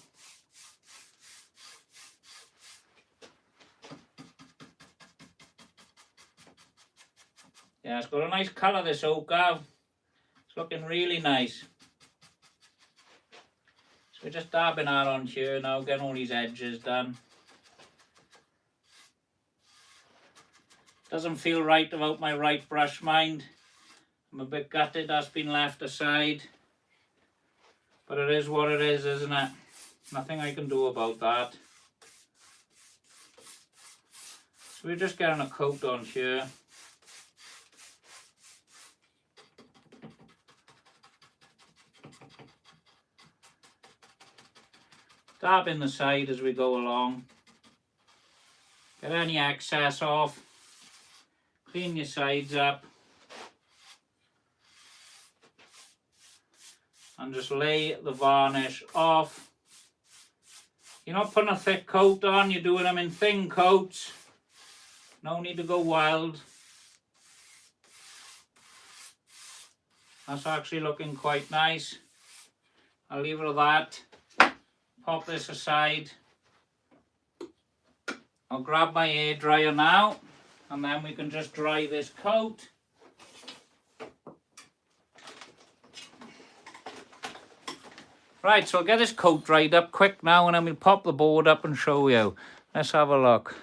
Yeah, it's got a nice colour, this ochre. It's looking really nice. So we're just dabbing that on here now, getting all these edges done. Doesn't feel right about my right brush, mind. I'm a bit gutted that's been left aside. But it is what it is, isn't it? Nothing I can do about that. So we're just getting a coat on here. Dab in the side as we go along. Get any excess off. Clean your sides up. And just lay the varnish off. You're not putting a thick coat on, you're doing them in thin coats. No need to go wild. That's actually looking quite nice. I'll leave it at that. Pop this aside. I'll grab my hairdryer now, and then we can just dry this coat. Right, so I'll get this coat dried up quick now, and then we'll pop the board up and show you. Let's have a look.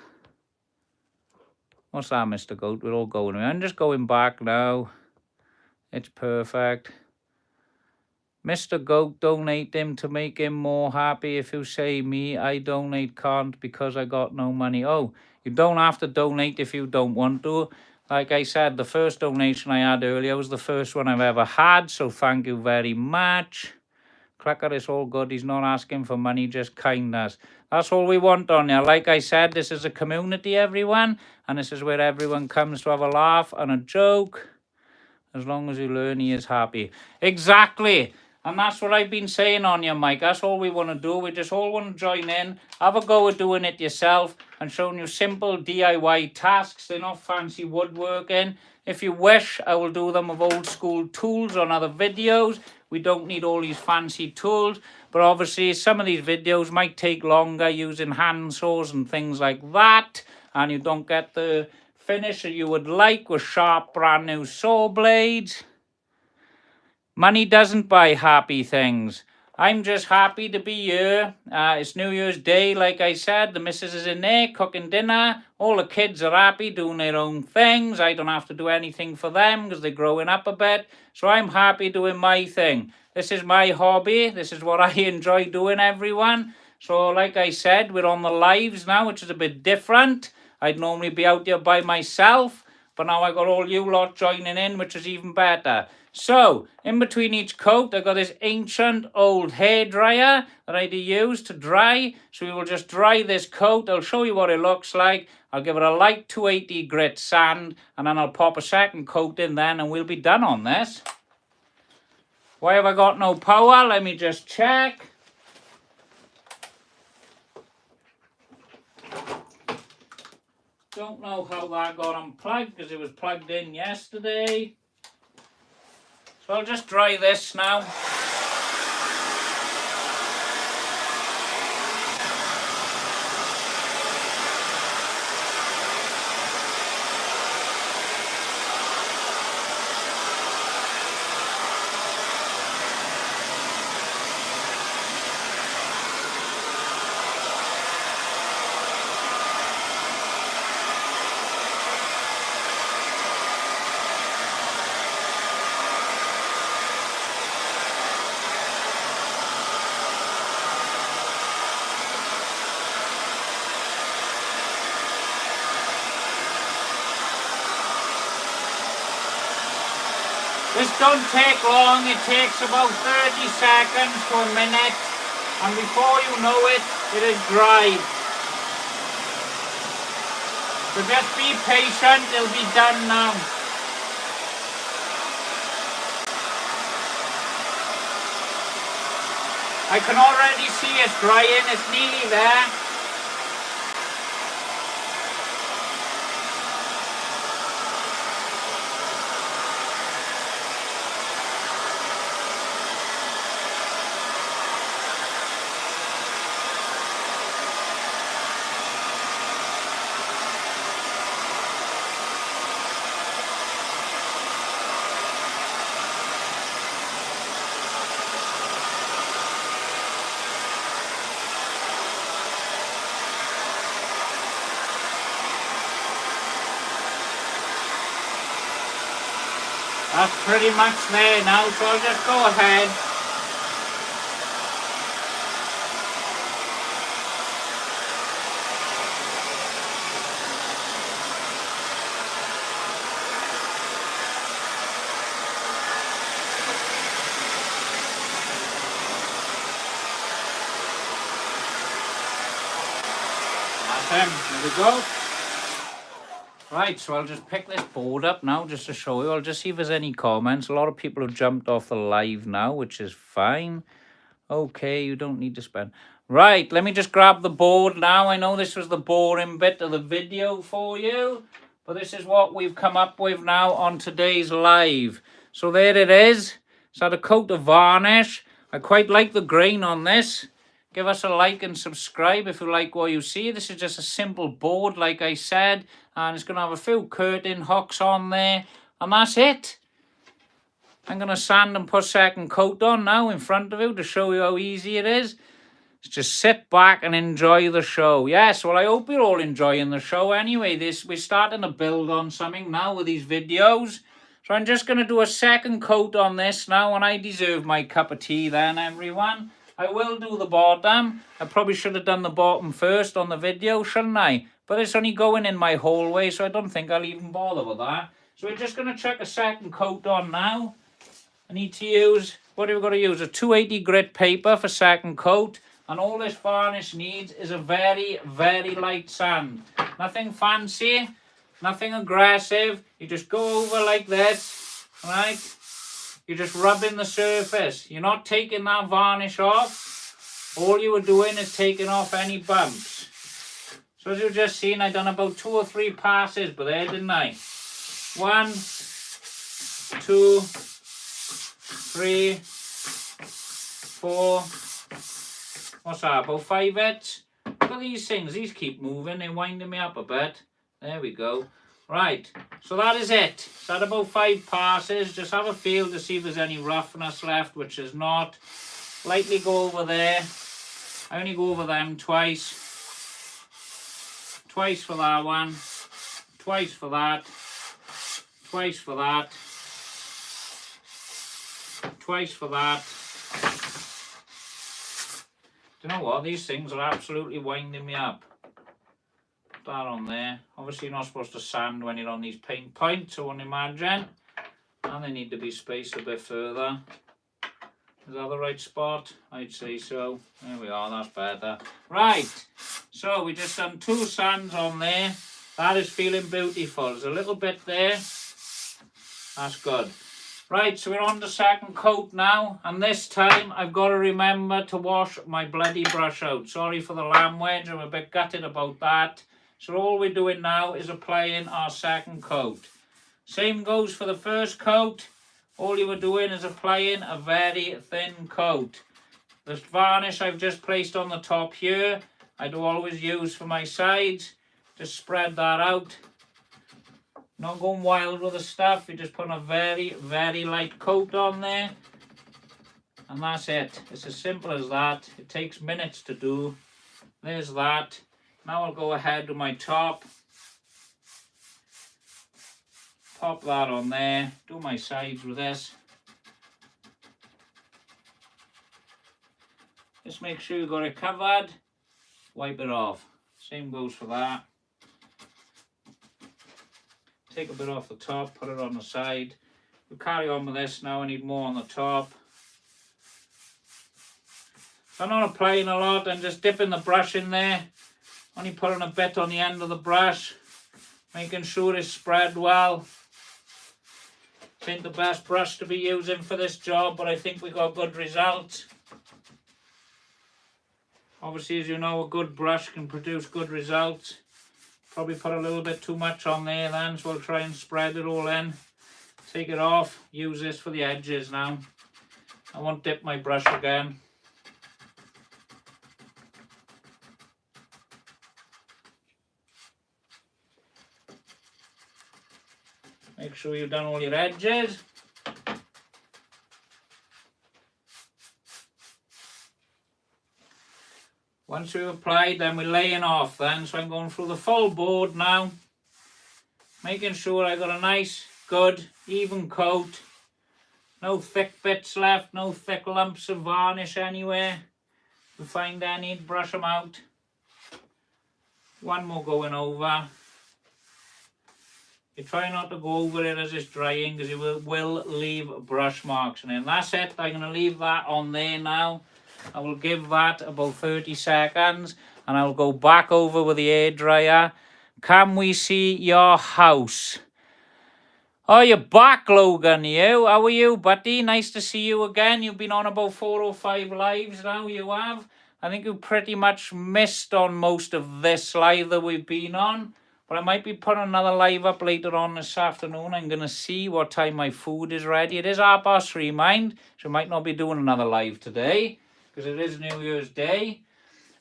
What's that, Mr. Goat? We're all going. I'm just going back now. It's perfect. Mr. Goat, donate him to make him more happy. If you say me, I donate can't because I got no money. Oh, you don't have to donate if you don't want to. Like I said, the first donation I had earlier was the first one I've ever had, so thank you very much. Cracker is all good. He's not asking for money, just kindness. That's all we want on here. Like I said, this is a community, everyone, and this is where everyone comes to have a laugh and a joke. As long as you learn, he is happy. Exactly. And that's what I've been saying on you, Mike. That's all we want to do. We just all want to join in, have a go at doing it yourself and showing you simple DIY tasks. They're not fancy woodworking. If you wish, I will do them with old school tools on other videos. We don't need all these fancy tools. But obviously, some of these videos might take longer using hand saws and things like that. And you don't get the finish that you would like with sharp, brand new saw blades. Money doesn't buy happy things. I'm just happy to be here. It's New Year's Day, like I said. The missus is in there cooking dinner. All the kids are happy doing their own things. I don't have to do anything for them because they're growing up a bit. So I'm happy doing my thing. This is my hobby. This is what I enjoy doing, everyone. So like I said, we're on the lives now, which is a bit different. I'd normally be out there by myself. But now I got all you lot joining in, which is even better. So, in between each coat, I got this ancient old hairdryer that I use to dry. So we will just dry this coat. I'll show you what it looks like. I'll give it a light 280 grit sand, and then I'll pop a second coat in then, and we'll be done on this. Why have I got no power? Let me just check. Don't know how that got unplugged because it was plugged in yesterday. So I'll just dry this now. don't take long. It takes about 30 seconds to a minute. And before you know it, it is dry. So just be patient, it'll be done now. I can already see it's drying, it's nearly there. That's pretty much there now, so I'll just go ahead. There we go. Right, so I'll just pick this board up now just to show you. I'll just see if there's any comments. A lot of people have jumped off the live now, which is fine. Okay, you don't need to spend. Right, let me just grab the board now. I know this was the boring bit of the video for you, but this is what we've come up with now on today's live. So there it is. It's had a coat of varnish. I quite like the grain on this. Give us a like and subscribe if you like what you see. This is just a simple board, like I said, and it's going to have a few curtain hooks on there, and that's it. I'm going to sand and put second coat on now in front of you to show you how easy it is. Just sit back and enjoy the show. Yes, well, I hope you're all enjoying the show anyway. We're starting to build on something now with these videos. So I'm just going to do a second coat on this now, and I deserve my cup of tea then, everyone. I will do the bottom. I probably should have done the bottom first on the video, shouldn't I? But it's only going in my hallway, so I don't think I'll even bother with that. So we're just going to chuck a second coat on now. I need to use, what are we going to use? A 280 grit paper for second coat. And all this varnish needs is a very, very light sand. Nothing fancy, nothing aggressive. You just go over like this, right? You're just rubbing the surface. You're not taking that varnish off. All you were doing is taking off any bumps. So as you've just seen, I've done about 2 or 3 passes, but there, didn't I? 1, 2, 3, 4. What's that, about 5 hits? Look at these things. These keep moving. They're winding me up a bit. There we go. Right, so that is it. So that about 5 passes. Just have a feel to see if there's any roughness left, which there's not. Lightly go over there. I only go over them twice. Twice for that one. Twice for that. Twice for that. Twice for that. Do you know what? These things are absolutely winding me up. That on there. Obviously you're not supposed to sand when you're on these paint points, I won't imagine. And they need to be spaced a bit further. Is that the right spot? I'd say so. There we are, that's better. Right, so we just done 2 sands on there. That is feeling beautiful. There's a little bit there. That's good. Right, so we're on the second coat now, and this time I've got to remember to wash my bloody brush out. Sorry for the lamb wedge, I'm a bit gutted about that. So all we're doing now is applying our second coat. Same goes for the first coat. All you were doing is applying a very thin coat. The varnish I've just placed on the top here, I do always use for my sides. Just spread that out. Not going wild with the stuff, you're just putting a very, very light coat on there. And that's it. It's as simple as that. It takes minutes to do. There's that. Now I'll go ahead with my top. Pop that on there. Do my sides with this. Just make sure you've got it covered. Wipe it off. Same goes for that. Take a bit off the top, put it on the side. We'll carry on with this now. I need more on the top. So I'm not applying a lot, I'm just dipping the brush in there. Only putting a bit on the end of the brush, making sure it's spread well. This ain't the best brush to be using for this job, but I think we got good results. Obviously, as you know, a good brush can produce good results. Probably put a little bit too much on there then, so I'll try and spread it all in. Take it off, use this for the edges now. I won't dip my brush again. Make sure you've done all your edges. Once we've applied, then we're laying off then. So I'm going through the full board now, making sure I got a nice, good, even coat. No thick bits left, no thick lumps of varnish anywhere. If you find any, brush them out. One more going over. You try not to go over it as it's drying because you will leave brush marks. And then that's it. I'm going to leave that on there now. I will give that about 30 seconds and I'll go back over with the hairdryer. Can we see your house? Oh, you're back, Logan, you. How are you, buddy? Nice to see you again. You've been on about 4 or 5 lives now, you have. I think you pretty much missed on most of this live that we've been on. But I might be putting another live up later on this afternoon. I'm going to see what time my food is ready. It is 3:30, mind. So I might not be doing another live today because it is New Year's Day.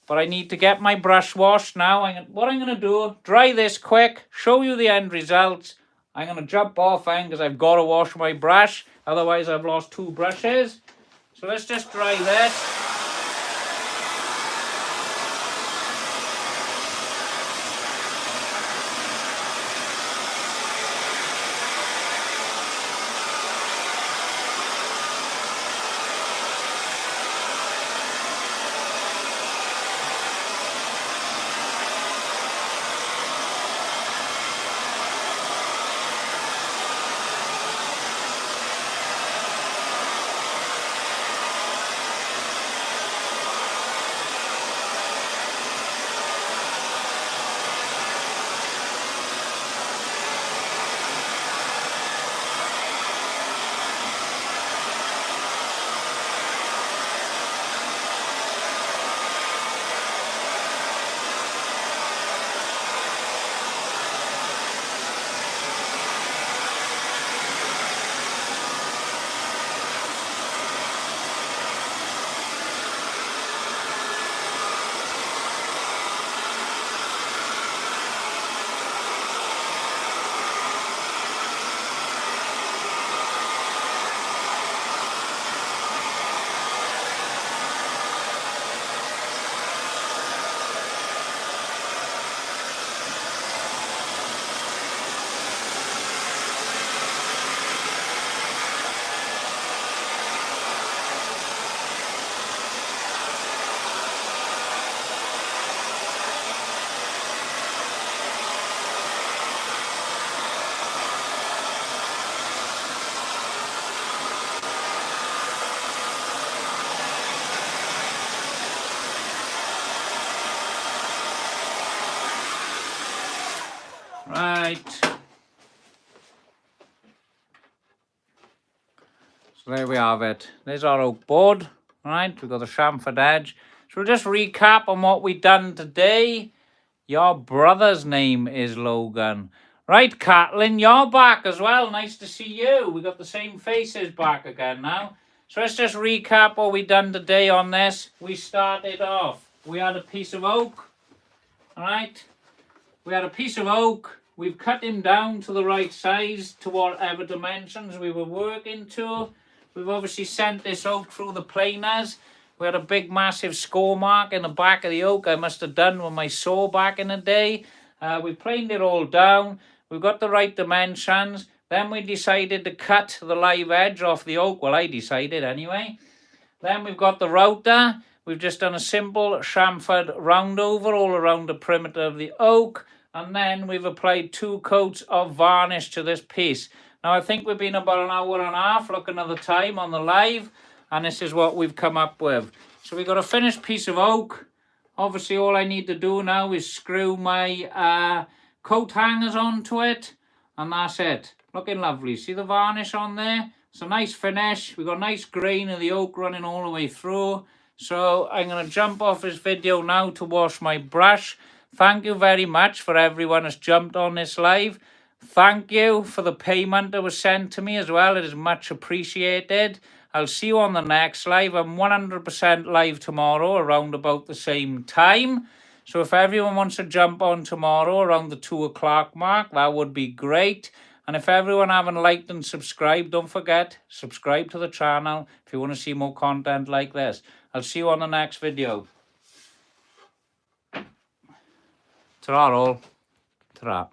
But I need to get my brush washed now. What I'm going to do, dry this quick, show you the end results. I'm going to jump off because I've got to wash my brush. Otherwise, I've lost 2 brushes. So let's just dry this. Right. So there we have it. There's our oak board. Right, we've got the chamfered edge. So we'll just recap on what we've done today. Your brother's name is Logan. Right, Caitlin, you're back as well. Nice to see you. We got the same faces back again now. So let's just recap what we've done today on this. We started off. We had a piece of oak. All right. We had a piece of oak. We've cut him down to the right size to whatever dimensions we were working to. We've obviously sent this oak through the planers. We had a big massive score mark in the back of the oak I must have done with my saw back in the day. We planed it all down. We've got the right dimensions. Then we decided to cut the live edge off the oak. Well, I decided anyway. Then we've got the router. We've just done a simple chamfered round over all around the perimeter of the oak. And then we've applied 2 coats of varnish to this piece. Now I think we've been about an hour and a half looking at the time on the live, and this is what we've come up with. So we've got a finished piece of oak. Obviously all I need to do now is screw my coat hangers onto it, and that's it. Looking lovely. See the varnish on there? It's a nice finish. We've got nice grain of the oak running all the way through. So I'm going to jump off this video now to wash my brush. Thank you very much for everyone that's jumped on this live. Thank you for the payment that was sent to me as well. It is much appreciated. I'll see you on the next live. I'm 100% live tomorrow around about the same time. So if everyone wants to jump on tomorrow around the 2 o'clock mark, that would be great. And if everyone haven't liked and subscribed, don't forget, subscribe to the channel if you want to see more content like this. I'll see you on the next video. Ta-ra all. Ta-ra.